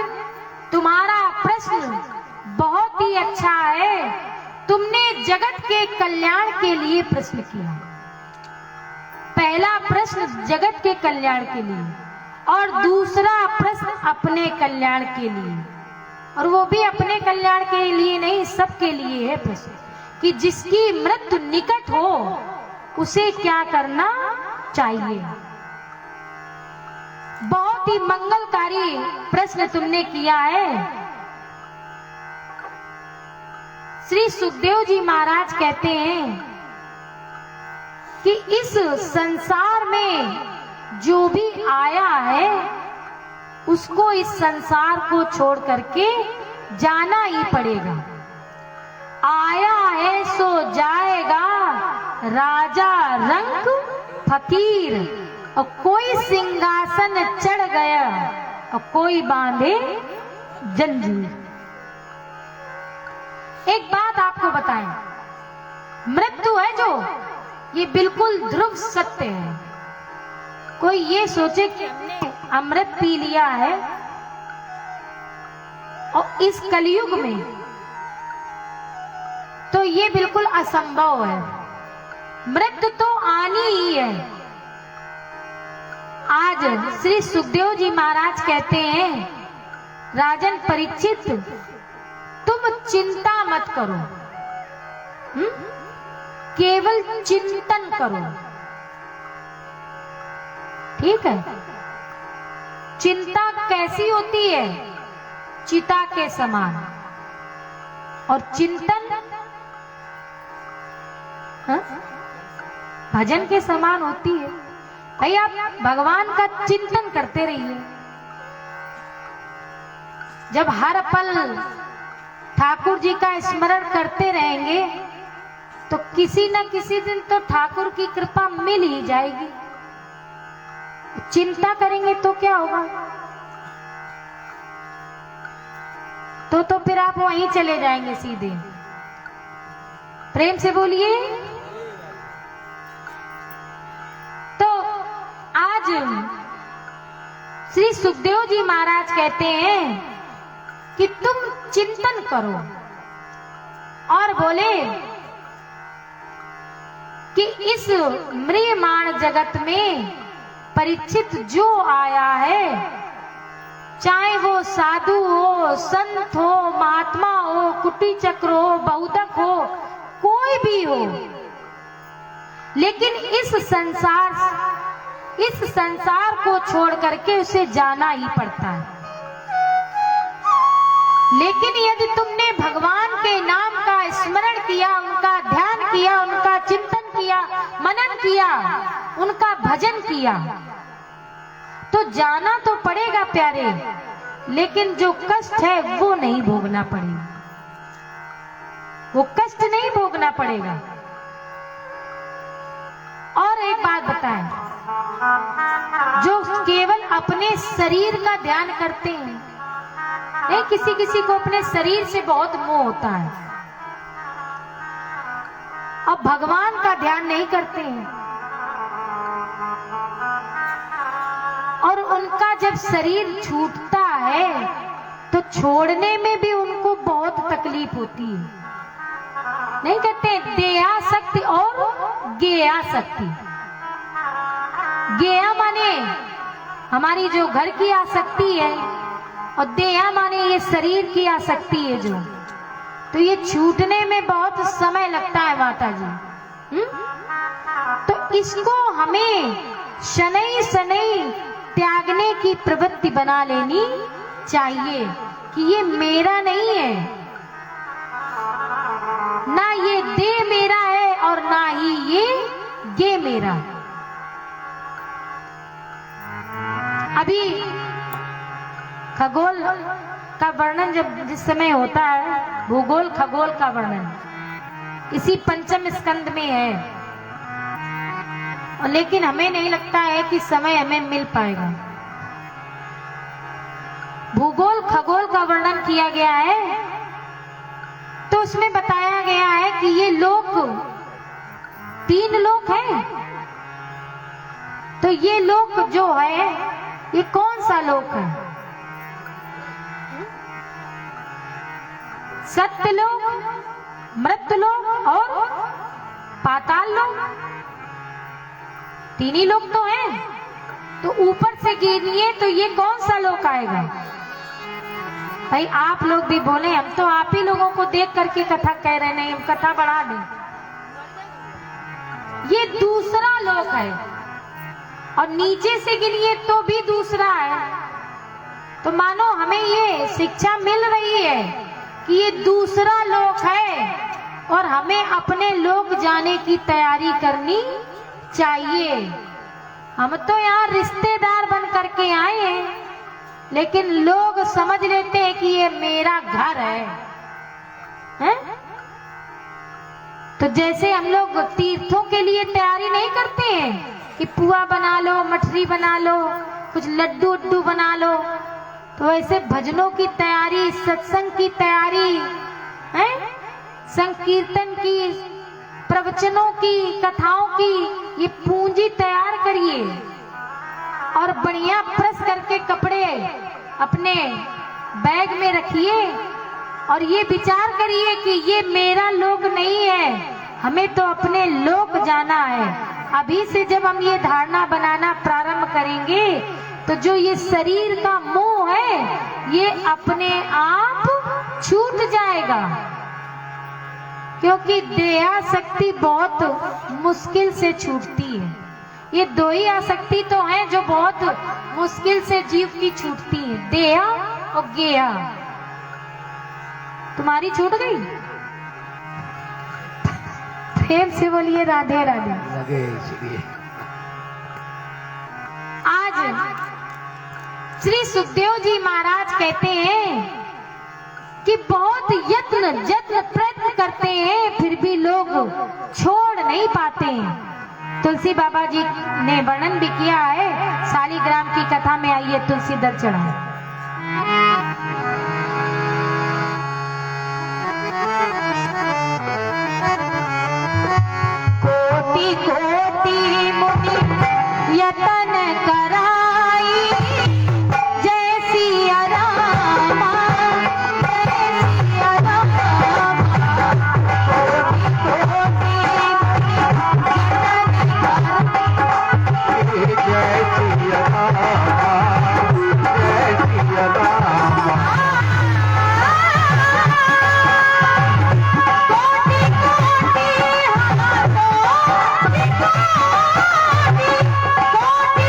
तुम्हारा प्रश्न बहुत ही अच्छा है, तुमने जगत के कल्याण के लिए प्रश्न किया। पहला प्रश्न जगत के कल्याण के लिए और दूसरा प्रश्न अपने कल्याण के लिए, और वो भी अपने कल्याण के लिए नहीं, सबके लिए है प्रश्न कि जिसकी मृत्यु निकट हो उसे क्या करना चाहिए। बहुत ही मंगलकारी प्रश्न तुमने किया है। श्री सुखदेव जी महाराज कहते हैं कि इस संसार में जो भी आया है उसको इस संसार को छोड़ करके जाना ही पड़ेगा। आया है सो जाएगा, राजा रंक फकीर, और कोई सिंहासन चढ़ गया और कोई बांधे जंजीर। एक बात आपको बताएं, मृत्यु है जो, ये बिल्कुल ध्रुव सत्य है। कोई ये सोचे कि हमने अमृत पी लिया है और इस कलयुग में, तो ये बिल्कुल असंभव है। मृत्यु तो आनी ही है। आज श्री सुखदेव जी महाराज कहते हैं, राजन परीक्षित, तुम चिंता मत करो, केवल चिंतन करो। ठीक है? चिंता कैसी होती है? चिता के समान, और चिंतन भजन के समान होती है। भाई आप भगवान का चिंतन करते रहिए। जब हर पल ठाकुर जी का स्मरण करते रहेंगे तो किसी न किसी दिन तो ठाकुर की कृपा मिल ही जाएगी। चिंता करेंगे तो क्या होगा? तो फिर आप वहीं चले जाएंगे सीधे। प्रेम से बोलिए। तो आज श्री सुखदेव जी महाराज कहते हैं कि तुम चिंतन करो, और बोले कि इस म्रियमाण जगत में परीक्षित जो आया है, चाहे वो साधु हो, संत हो, महात्मा हो, कुटी चक्र हो, बहुदक हो, कोई भी हो, लेकिन इस संसार इस संसार को छोड़ करके उसे जाना ही पड़ता है। लेकिन यदि तुमने भगवान के नाम का स्मरण किया, उनका ध्यान किया, उनका चिंतन किया, मनन किया, उनका भजन किया, तो जाना तो पड़ेगा प्यारे, लेकिन जो कष्ट है वो नहीं भोगना पड़ेगा, वो कष्ट नहीं भोगना पड़ेगा। और एक बात बताएं, जो केवल अपने शरीर का ध्यान करते हैं, नहीं, किसी किसी को अपने शरीर से बहुत मोह होता है, अब भगवान का ध्यान नहीं करते हैं, और उनका जब शरीर छूटता है तो छोड़ने में भी उनको बहुत तकलीफ होती है। नहीं कहते देहासक्ति और गेयासक्ति। गेया माने हमारी जो घर की आसक्ति है, और देहा माने ये शरीर की आसक्ति है जो, तो ये छूटने में बहुत समय लगता है माता जी। तो इसको हमें शनै शनै त्यागने की प्रवृत्ति बना लेनी चाहिए कि ये मेरा नहीं है, ना ये देह मेरा है और ना ही ये गे मेरा। अभी खगोल का वर्णन जब जिस समय होता है, भूगोल खगोल का वर्णन इसी पंचम स्कंद में है, और लेकिन हमें नहीं लगता है कि समय हमें मिल पाएगा। भूगोल खगोल का वर्णन किया गया है, तो उसमें बताया गया है कि ये लोक 3 लोक हैं। तो ये लोक जो है, ये कौन सा लोक है? सत्यलोक, मृत्युलोक और पाताल लोक, 3 ही लोक तो हैं। तो ऊपर से गिनिए तो ये कौन सा लोक आएगा? भाई आप लोग भी बोले, हम तो आप ही लोगों को देख करके कथा कह रहे, नहीं हम कथा बढ़ा दें। ये दूसरा लोक है, और नीचे से गिनिए तो भी दूसरा है। तो मानो हमें ये शिक्षा मिल रही है कि ये दूसरा लोक है, और हमें अपने लोक जाने की तैयारी करनी चाहिए। हम तो यहाँ रिश्तेदार बन करके आए हैं, लेकिन लोग समझ लेते हैं कि ये मेरा घर है? तो जैसे हम लोग तीर्थों के लिए तैयारी नहीं करते हैं कि पुआ बना लो, मठरी बना लो, कुछ लड्डू उड्डू बना लो, तो वैसे भजनों की तैयारी, सत्संग की तैयारी, संकीर्तन की, प्रवचनों की, कथाओं की ये पूंजी तैयार करिए, और बढ़िया प्रेस करके कपड़े अपने बैग में रखिए, और ये विचार करिए कि ये मेरा लोक नहीं है, हमें तो अपने लोक जाना है। अभी से जब हम ये धारणा बनाना प्रारंभ करेंगे, तो जो ये शरीर का मोह है, ये अपने आप छूट जाएगा, क्योंकि देहासक्ति बहुत मुश्किल से छूटती है। ये 2 ही आसक्ति तो हैं जो बहुत मुश्किल से जीव की छूटती है, देहा और गेहा। तुम्हारी छूट गई? प्रेम से बोलिए राधे राधे। आज श्री सुखदेव जी महाराज कहते हैं कि बहुत यत्न प्रयत्न करते हैं, फिर भी लोग छोड़ नहीं पाते हैं। तुलसी बाबा जी ने वर्णन भी किया है, शालिग्राम की कथा में। आइए तुलसी दल चढ़ाएं। कोटि कोटि मुनि यतन कराई, जय सिया रामा, जय सिया रामा। कोटि कोटि जय सिया राम, जय सिया राम। कोटि कोटि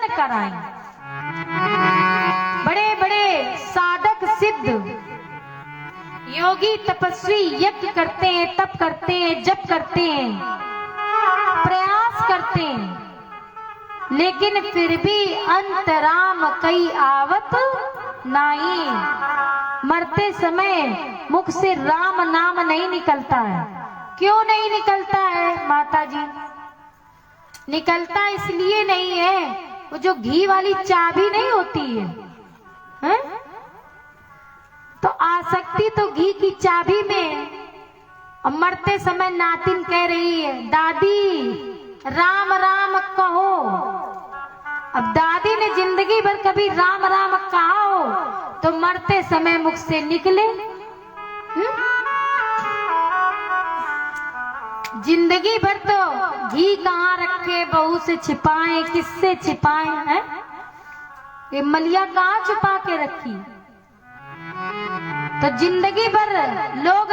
दर्शन कराएं। बड़े बड़े साधक सिद्ध योगी तपस्वी यज्ञ करते हैं, तप करते हैं, जप करते हैं, प्रयास करते हैं, लेकिन फिर भी अंतराम कई आवत नहीं। मरते समय मुख से राम नाम नहीं निकलता है। क्यों नहीं निकलता है माता जी? निकलता इसलिए नहीं है, वो जो घी वाली चाबी नहीं होती है? तो आसक्ति तो घी की चाबी में। और मरते समय नातिन कह रही है, दादी राम राम कहो। अब दादी ने जिंदगी भर कभी राम राम कहा हो तो मरते समय मुख से निकले? जिंदगी भर तो घी कहाँ रखे, बहू से छिपाएं, किससे छिपाएं हैं? ये मलिया कहाँ छुपा के रखी? तो जिंदगी भर लोग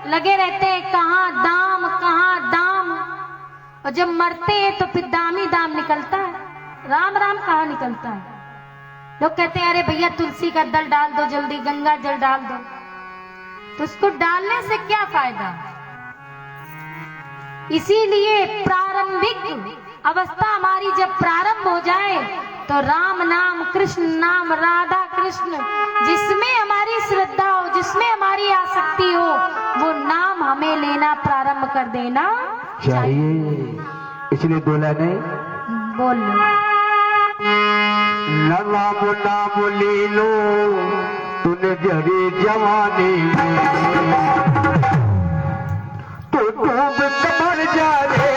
लगे रहते हैं कहाँ दाम, कहाँ दाम, और जब मरते हैं तो फिर दामी दाम निकलता है, राम राम कहाँ निकलता है? लोग कहते हैं अरे भैया तुलसी का दल डाल दो, जल्दी गंगा जल डाल दो। तो उसको डालने से क्या फायदा? इसीलिए प्रारंभिक अवस्था हमारी जब प्रारंभ हो जाए तो राम नाम, कृष्ण नाम, राधा कृष्ण, जिसमें हमारी श्रद्धा हो, जिसमें हमारी आसक्ति हो, वो नाम हमें लेना प्रारंभ कर देना चाहिए। इसलिए बोला नहीं, बोल नाम नाम ले लो तूने जरी जवानी में, तो डूब कमर जा रे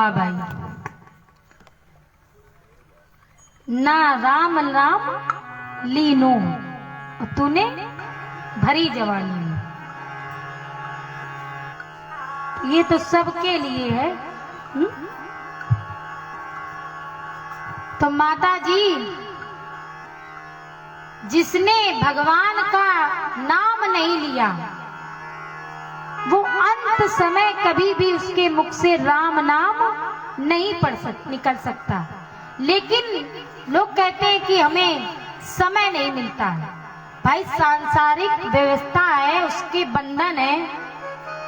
भाई ना राम राम लीनो, तूने भरी जवानी में। ये तो सबके लिए है। तो माता जी, जिसने भगवान का नाम नहीं लिया वो अंत समय कभी भी उसके मुख से राम नाम नहीं निकल सकता। लेकिन लोग कहते हैं कि हमें समय नहीं मिलता है। भाई सांसारिक व्यवस्था है, उसके बंधन है,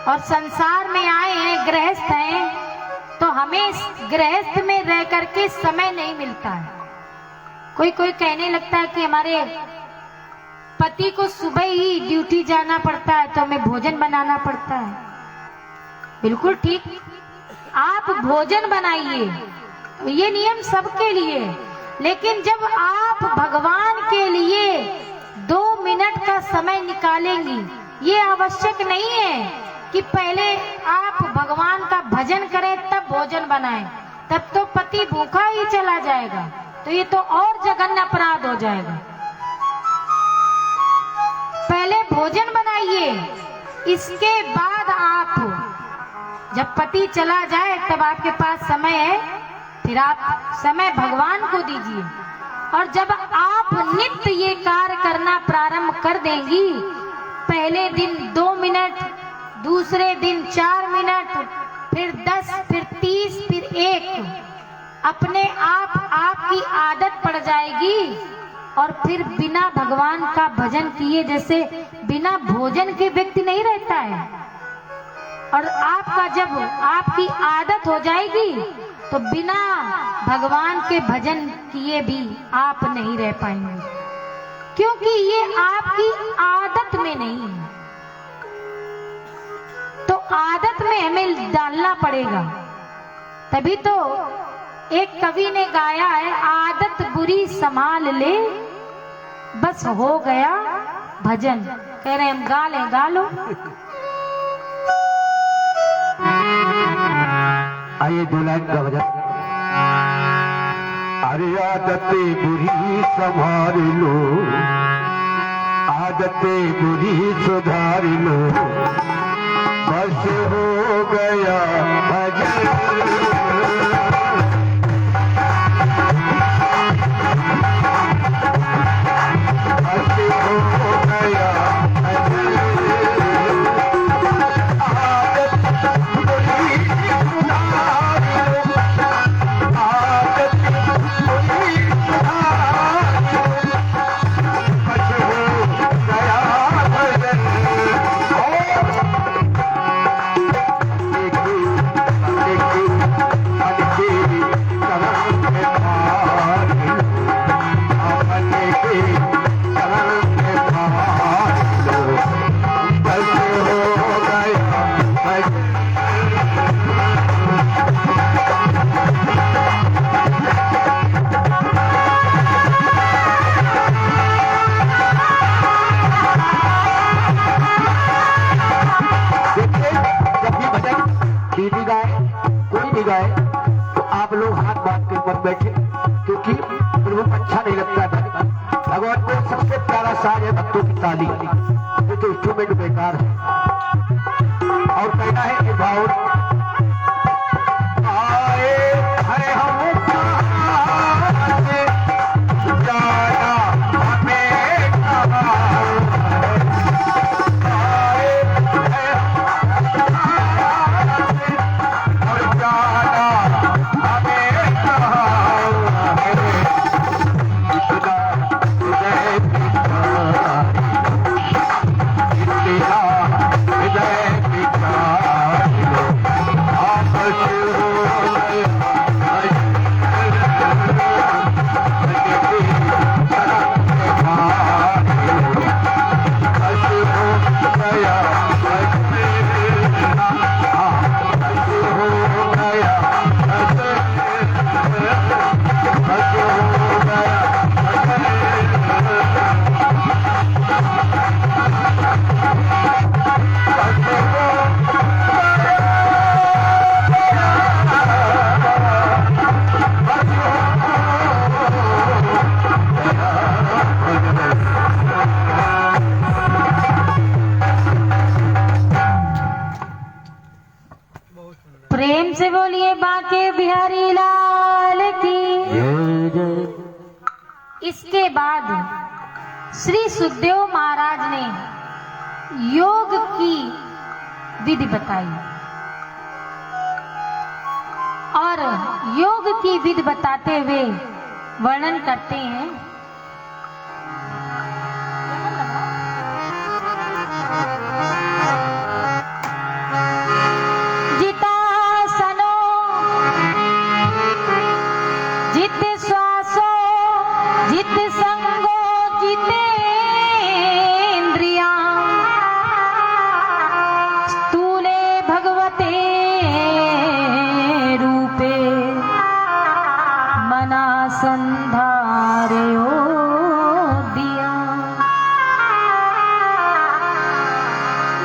और संसार में आए हैं, गृहस्थ हैं, तो हमें गृहस्थ में रह करके समय नहीं मिलता है। कोई कोई कहने लगता है कि हमारे पति को सुबह ही ड्यूटी जाना पड़ता है तो हमें भोजन बनाना पड़ता है। बिल्कुल ठीक, आप भोजन बनाइए, ये नियम सबके लिए। लेकिन जब आप भगवान के लिए 2 मिनट का समय निकालेंगी, ये आवश्यक नहीं है कि पहले आप भगवान का भजन करें तब भोजन बनाएं, तब तो पति भूखा ही चला जाएगा, तो ये तो और जघन्य अपराध हो जाएगा। पहले भोजन बनाइए, इसके बाद आप, जब पति चला जाए तब आपके पास समय है, फिर आप समय भगवान को दीजिए। और जब आप नित्य ये कार्य करना प्रारंभ कर देंगी, पहले दिन 2 मिनट, दूसरे दिन 4 मिनट, फिर 10, फिर 30, फिर 1, अपने आप आपकी आदत पड़ जाएगी। और फिर बिना भगवान का भजन किए जैसे बिना भोजन के व्यक्ति नहीं रहता है। और आपका जब आपकी आदत हो जाएगी तो बिना भगवान के भजन किए भी आप नहीं रह पाएंगे, क्योंकि ये आपकी आदत में नहीं है। तो आदत में हमें डालना पड़ेगा। तभी तो एक कवि ने गाया है, आदत बुरी संभाल ले बस हो गया भजन। कह रहे हम गा लो। आइए 2 लाइन का भजन। अरे आदतें बुरी संभाल लो, आदतें बुरी सुधार लो, बस हो गया भजन। तो आप लोग हाथ बांध के मत बैठे, क्योंकि प्रभु को अच्छा नहीं लगता है। भगवान को सबसे प्यारा साज है भक्तों की ताली, ये तो इंस्ट्रूमेंट बेकार है। और कहना है कि भाव आए हरे हम जाना हमें कहा, प्रेम से बोलिए बांके बिहारी लाल की। इसके बाद श्री सुखदेव महाराज ने योग की विधि बताई, और योग की विधि बताते हुए वर्णन करते हैं। संधार्यो दिया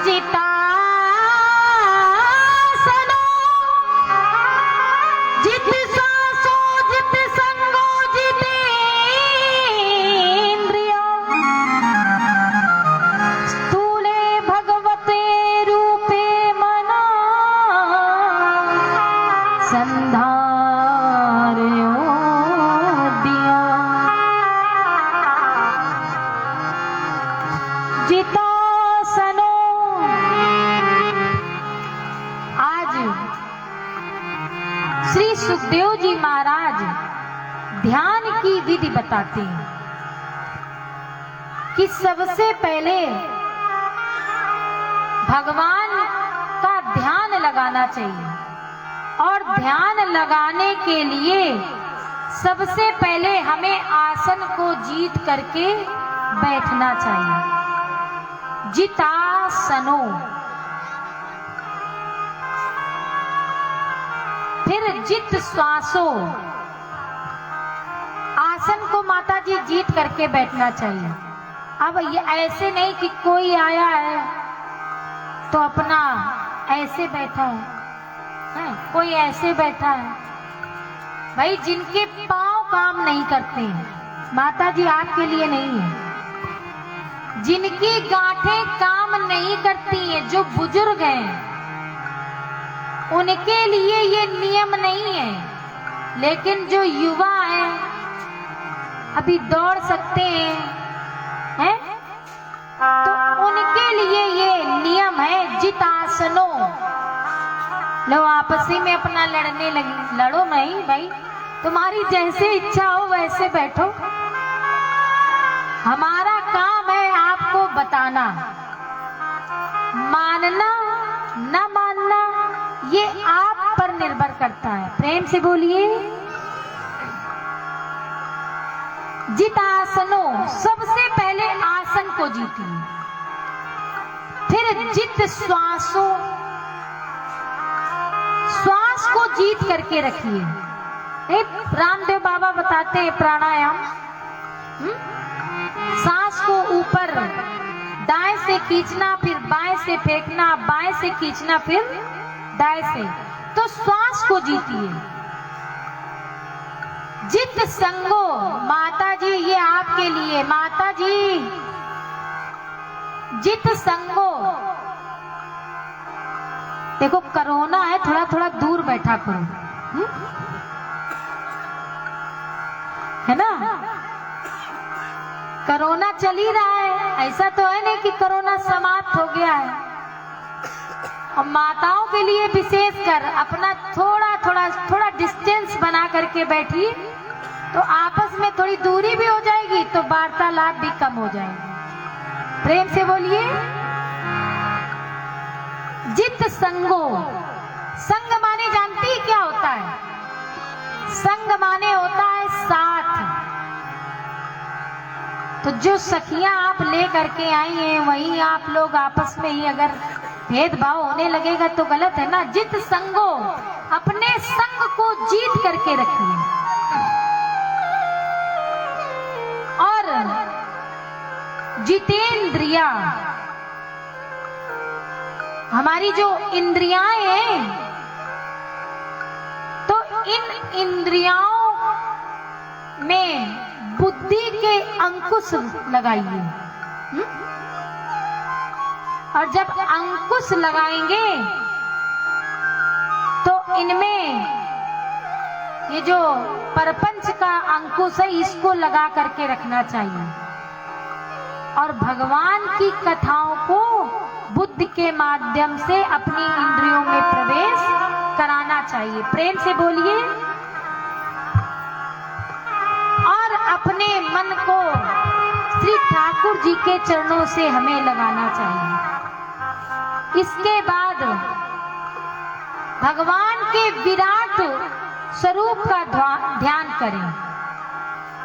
जिता सनो जित सांसो जित संगो जिते इंद्रिया स्थूले भगवते रूपे मना संधार्यो जितासनो। आज श्री सुखदेव जी महाराज ध्यान की विधि बताते हैं कि सबसे पहले भगवान का ध्यान लगाना चाहिए। और ध्यान लगाने के लिए सबसे पहले हमें आसन को जीत करके बैठना चाहिए। जितासनो, फिर जित श्वासो। आसन को माता जी जीत करके बैठना चाहिए। अब ये ऐसे नहीं कि कोई आया है तो अपना ऐसे बैठा है, कोई ऐसे बैठा है। भाई जिनके पांव काम नहीं करते हैं, माता जी आपके लिए नहीं है। जिनकी गांठें काम नहीं करती हैं, जो बुजुर्ग हैं, उनके लिए ये नियम नहीं है। लेकिन जो युवा हैं, अभी दौड़ सकते हैं, तो उनके लिए ये नियम है जितासनो। लो आपसी में अपना लड़ने लगी, लड़ो नहीं भाई, तुम्हारी जैसे इच्छा हो वैसे बैठो। हमारा काम है आपको बताना, मानना न मानना ये आप पर निर्भर करता है। प्रेम से बोलिए। जितासनो, सबसे पहले आसन को जीतिए, फिर जित श्वासों, श्वास को जीत करके रखिए। रामदेव बाबा बताते हैं प्राणायाम, सांस को ऊपर दाएं से खींचना, फिर बाएं से फेंकना, बाएं से खींचना, फिर दाएं से। तो श्वास को जीतिए। जित संगो, माता जी ये आपके लिए, माता जी जित संगो। देखो कोरोना है, थोड़ा थोड़ा दूर बैठा करो, है ना। कोरोना चल ही रहा है, ऐसा तो है नहीं कि कोरोना समाप्त हो गया है। और माताओं के लिए विशेषकर अपना थोड़ा डिस्टेंस बना करके बैठिए, तो आपस में थोड़ी दूरी भी हो जाएगी, तो वार्तालाप भी कम हो जाएगी। प्रेम से बोलिए। जित संगो, संग माने जानती क्या होता है? संग माने होता है साथ। तो जो सखियां आप ले करके आई हैं, वही आप लोग आपस में ही अगर भेदभाव होने लगेगा तो गलत है ना। जित संगो, अपने संग को जीत करके रखिए। और जितेंद्रिया, हमारी जो इंद्रियाएं हैं, तो इन इंद्रियाओं में बुद्धि के अंकुश लगाइए। और जब अंकुश लगाएंगे तो इनमें ये जो परपंच का अंकुश है, इसको लगा करके रखना चाहिए। और भगवान की कथाओं को बुद्धि के माध्यम से अपनी इंद्रियों में प्रवेश कराना चाहिए। प्रेम से बोलिए। और अपने मन को श्री ठाकुर जी के चरणों से हमें लगाना चाहिए। इसके बाद भगवान के विराट स्वरूप का ध्यान करें।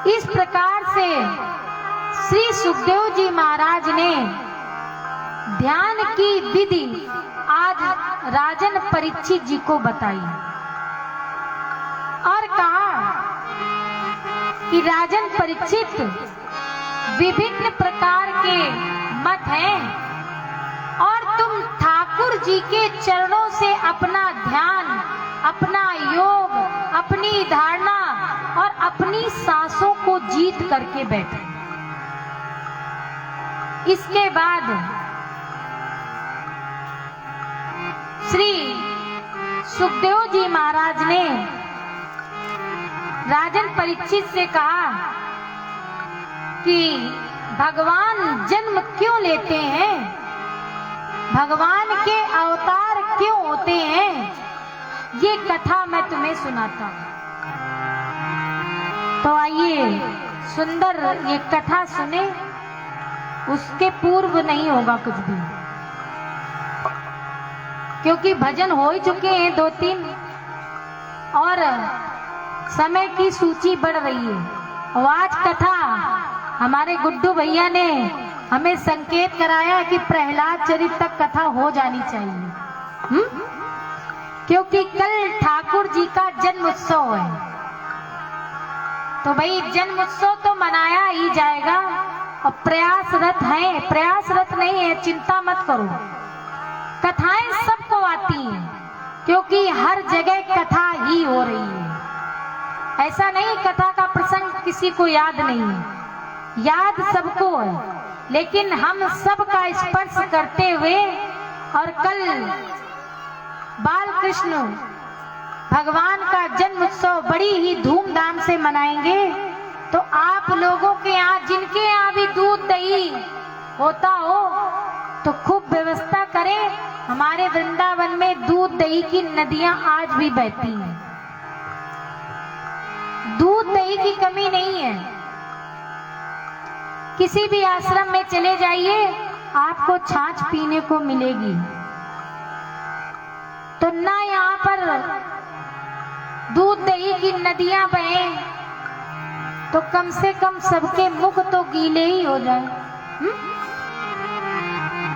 इस प्रकार से श्री सुखदेव जी महाराज ने ध्यान की विधि आज राजन परीक्षित जी को बताई और कहा कि राजन परीक्षित, विभिन्न प्रकार के मत हैं और तुम ठाकुर जी के चरणों से अपना ध्यान, अपना योग, अपनी धारणा और अपनी सांसों को जीत करके बैठे। इसके बाद श्री सुखदेव जी महाराज ने राजन परीक्षित से कहा कि भगवान जन्म क्यों लेते हैं, भगवान के अवतार क्यों होते हैं, ये कथा मैं तुम्हें सुनाता हूं। तो आइए सुंदर ये कथा सुने। उसके पूर्व नहीं होगा कुछ भी, क्योंकि भजन हो ही चुके हैं 2-3, और समय की सूची बढ़ रही है। और आज कथा हमारे गुड्डू भैया ने हमें संकेत कराया कि प्रहलाद चरित तक कथा हो जानी चाहिए। क्योंकि कल ठाकुर जी का जन्म उत्सव है, तो भाई जन्म उत्सव तो मनाया ही जाएगा। और प्रयासरत हैं, प्रयासरत नहीं है, चिंता मत करो। कथाएं सबको आती हैं, क्योंकि हर जगह कथा ही हो रही है। ऐसा नहीं कथा का प्रसंग किसी को याद नहीं है, याद सबको है, लेकिन हम सबका स्पर्श करते हुए। और कल बाल कृष्ण भगवान का जन्म उत्सव बड़ी ही धूमधाम से मनाएंगे। तो आप लोगों के यहाँ, जिनके यहाँ भी दूध दही होता हो, तो खूब व्यवस्था करें। हमारे वृंदावन में दूध दही की नदियां आज भी बहती हैं, दूध दही की कमी नहीं है। किसी भी आश्रम में चले जाइए, आपको छाछ पीने को मिलेगी। तो ना यहाँ पर दूध दही की नदियां बहें, तो कम से कम सबके मुख तो गीले ही हो जाए।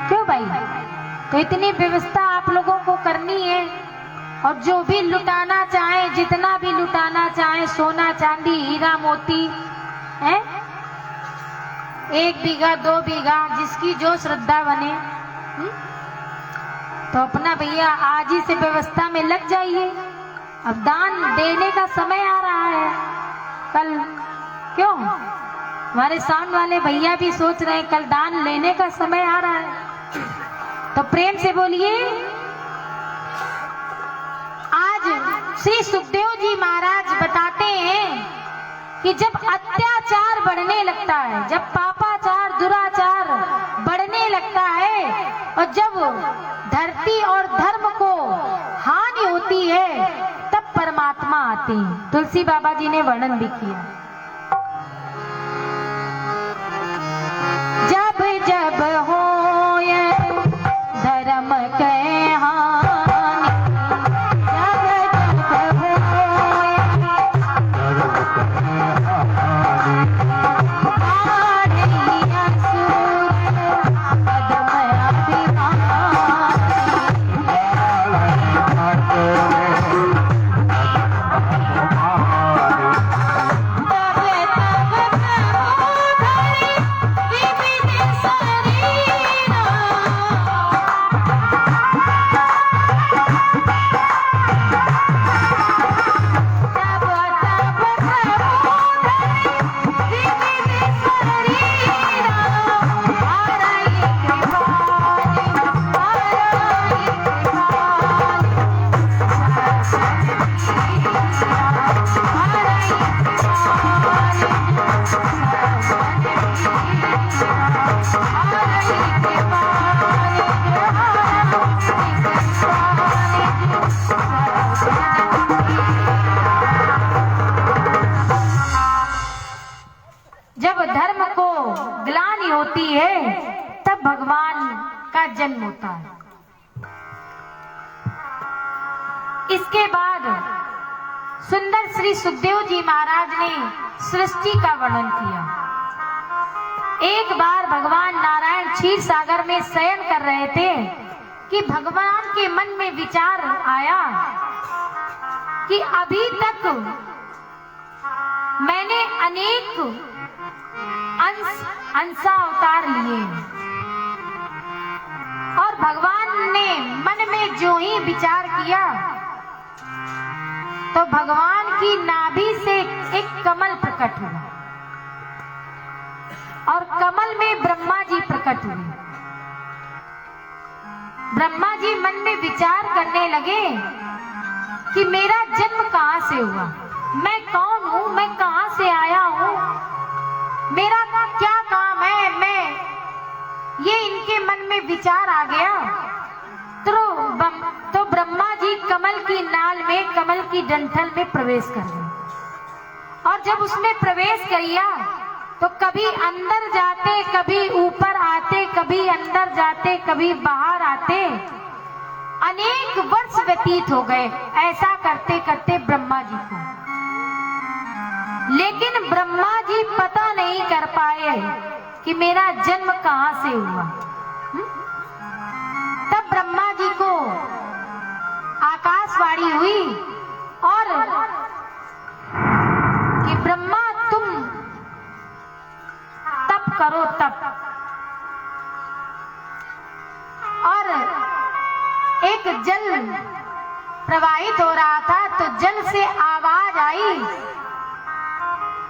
क्यों भाई? तो इतनी व्यवस्था आप लोगों को करनी है। और जो भी लुटाना चाहे, जितना भी लुटाना चाहे, सोना चांदी हीरा मोती है, 1 बीघा 2 बीघा, जिसकी जो श्रद्धा बने, तो अपना भैया आज ही से व्यवस्था में लग जाइए। अब दान देने का समय आ रहा है कल। क्यों? हमारे साउंड वाले भैया भी सोच रहे हैं कल दान लेने का समय आ रहा है। तो प्रेम से बोलिए। आज श्री सुखदेव जी महाराज बताते हैं कि जब अत्याचार बढ़ने लगता है, जब पापाचार दुराचार बढ़ने लगता है, और जब धरती और धर्म को हानि होती है, तब परमात्मा आते हैं। तुलसी बाबा जी ने वर्णन भी किया। जब जब होय धर्म के हानि, जब जब होय धर्म के हानि, आढ़ी असुर पद्म अभिमानी, जब धर्म को ग्लानि होती है, तब भगवान का जन्म होता है। इसके बाद सुंदर श्री सुखदेव जी महाराज ने सृष्टि का वर्णन किया। एक बार भगवान नारायण क्षीर सागर में शयन कर रहे थे कि भगवान के मन में विचार आया कि अभी तक मैंने अनेक अंशा अवतार लिए, और भगवान ने मन में जो ही विचार किया, तो भगवान की नाभि से एक कमल प्रकट हुआ, और कमल में ब्रह्मा जी प्रकट हुए। ब्रह्मा जी मन में विचार करने लगे कि मेरा जन्म कहां से हुआ, मैं कौन हूं, मैं कहां से आया हूं, मेरा क्या काम है, ये इनके मन में विचार आ गया। तो ब्रह्मा जी कमल की नाल में, कमल की डंठल में प्रवेश कर गए, और जब उसमें प्रवेश किया तो कभी अंदर जाते, कभी ऊपर आते, कभी अंदर जाते, कभी बाहर आते, अनेक वर्ष व्यतीत हो गए ऐसा करते करते ब्रह्मा जी को। लेकिन ब्रह्मा जी पता नहीं कर पाए कि मेरा जन्म कहां से हुआ। तब ब्रह्मा जी को आकाशवाणी हुई और कि ब्रह्मा तुम तप करो तप। और एक जल प्रवाहित हो रहा था तो जल से आवाज आई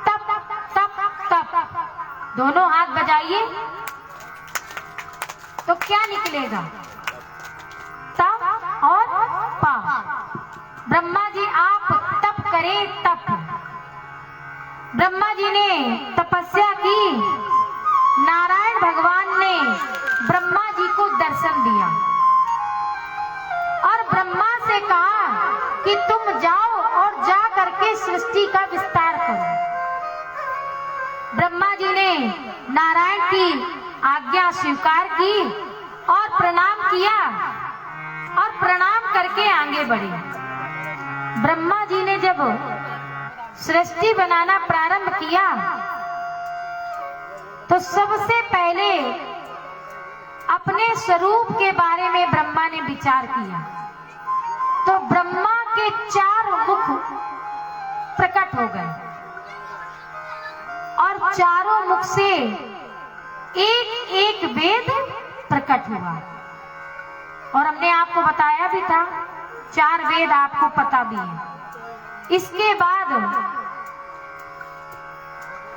तप तप तप। दोनों हाथ बजाइए तो क्या निकलेगा? तप और पा। ब्रह्मा जी आप तप करें तप। ब्रह्मा जी ने तपस्या की। नारायण भगवान ने ब्रह्मा जी को दर्शन दिया और ब्रह्मा से कहा कि तुम जाओ और जा करके सृष्टि का विस्तार करो। ब्रह्मा जी ने नारायण की आज्ञा स्वीकार की और प्रणाम किया और प्रणाम करके आगे बढ़े। ब्रह्मा जी ने जब सृष्टि बनाना प्रारंभ किया तो सबसे पहले अपने स्वरूप के बारे में ब्रह्मा ने विचार किया। तो ब्रह्मा के 4 मुख प्रकट हो गए और चारों मुख से एक एक वेद प्रकट हुआ। और हमने आपको बताया भी था 4 वेद आपको पता भी है। इसके बाद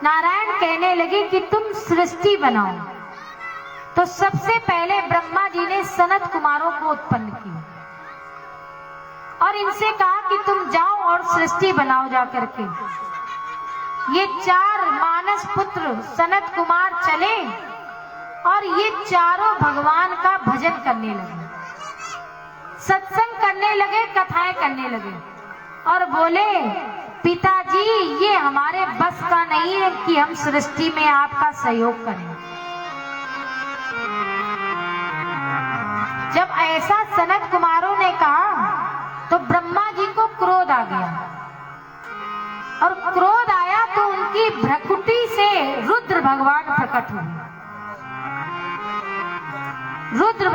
नारायण कहने लगे कि तुम सृष्टि बनाओ। तो सबसे पहले ब्रह्मा जी ने सनत कुमारों को उत्पन्न किया और इनसे कहा कि तुम जाओ और सृष्टि बनाओ जा करके। ये 4 मानस पुत्र सनत कुमार चले और ये चारों भगवान का भजन करने लगे, सत्संग करने लगे, कथाएं करने लगे और बोले पिताजी ये हमारे बस का नहीं है कि हम सृष्टि में आपका सहयोग करें। जब ऐसा सनत कुमारों ने कहा तो ब्रह्मा जी को क्रोध आ गया और क्रोध आया तो उनकी भ्रकुटी से रुद्र भगवान प्रकट हुए। रुद्र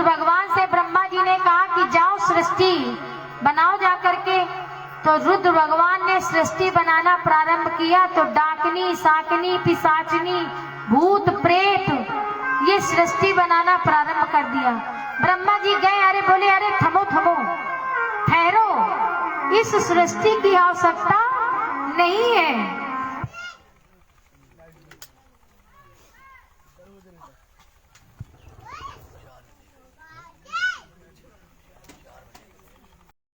भगवान से ब्रह्मा जी ने कहा कि जाओ सृष्टि बनाओ जा करके। तो रुद्र भगवान ने सृष्टि बनाना प्रारंभ किया तो डाकनी, साकनी, पिशाचनी, भूत, प्रेत ये सृष्टि बनाना प्रारंभ कर दिया। ब्रह्मा जी गए, अरे बोले अरे थमो थमो, ठहरो, इस सृष्टि की आवश्यकता नहीं है।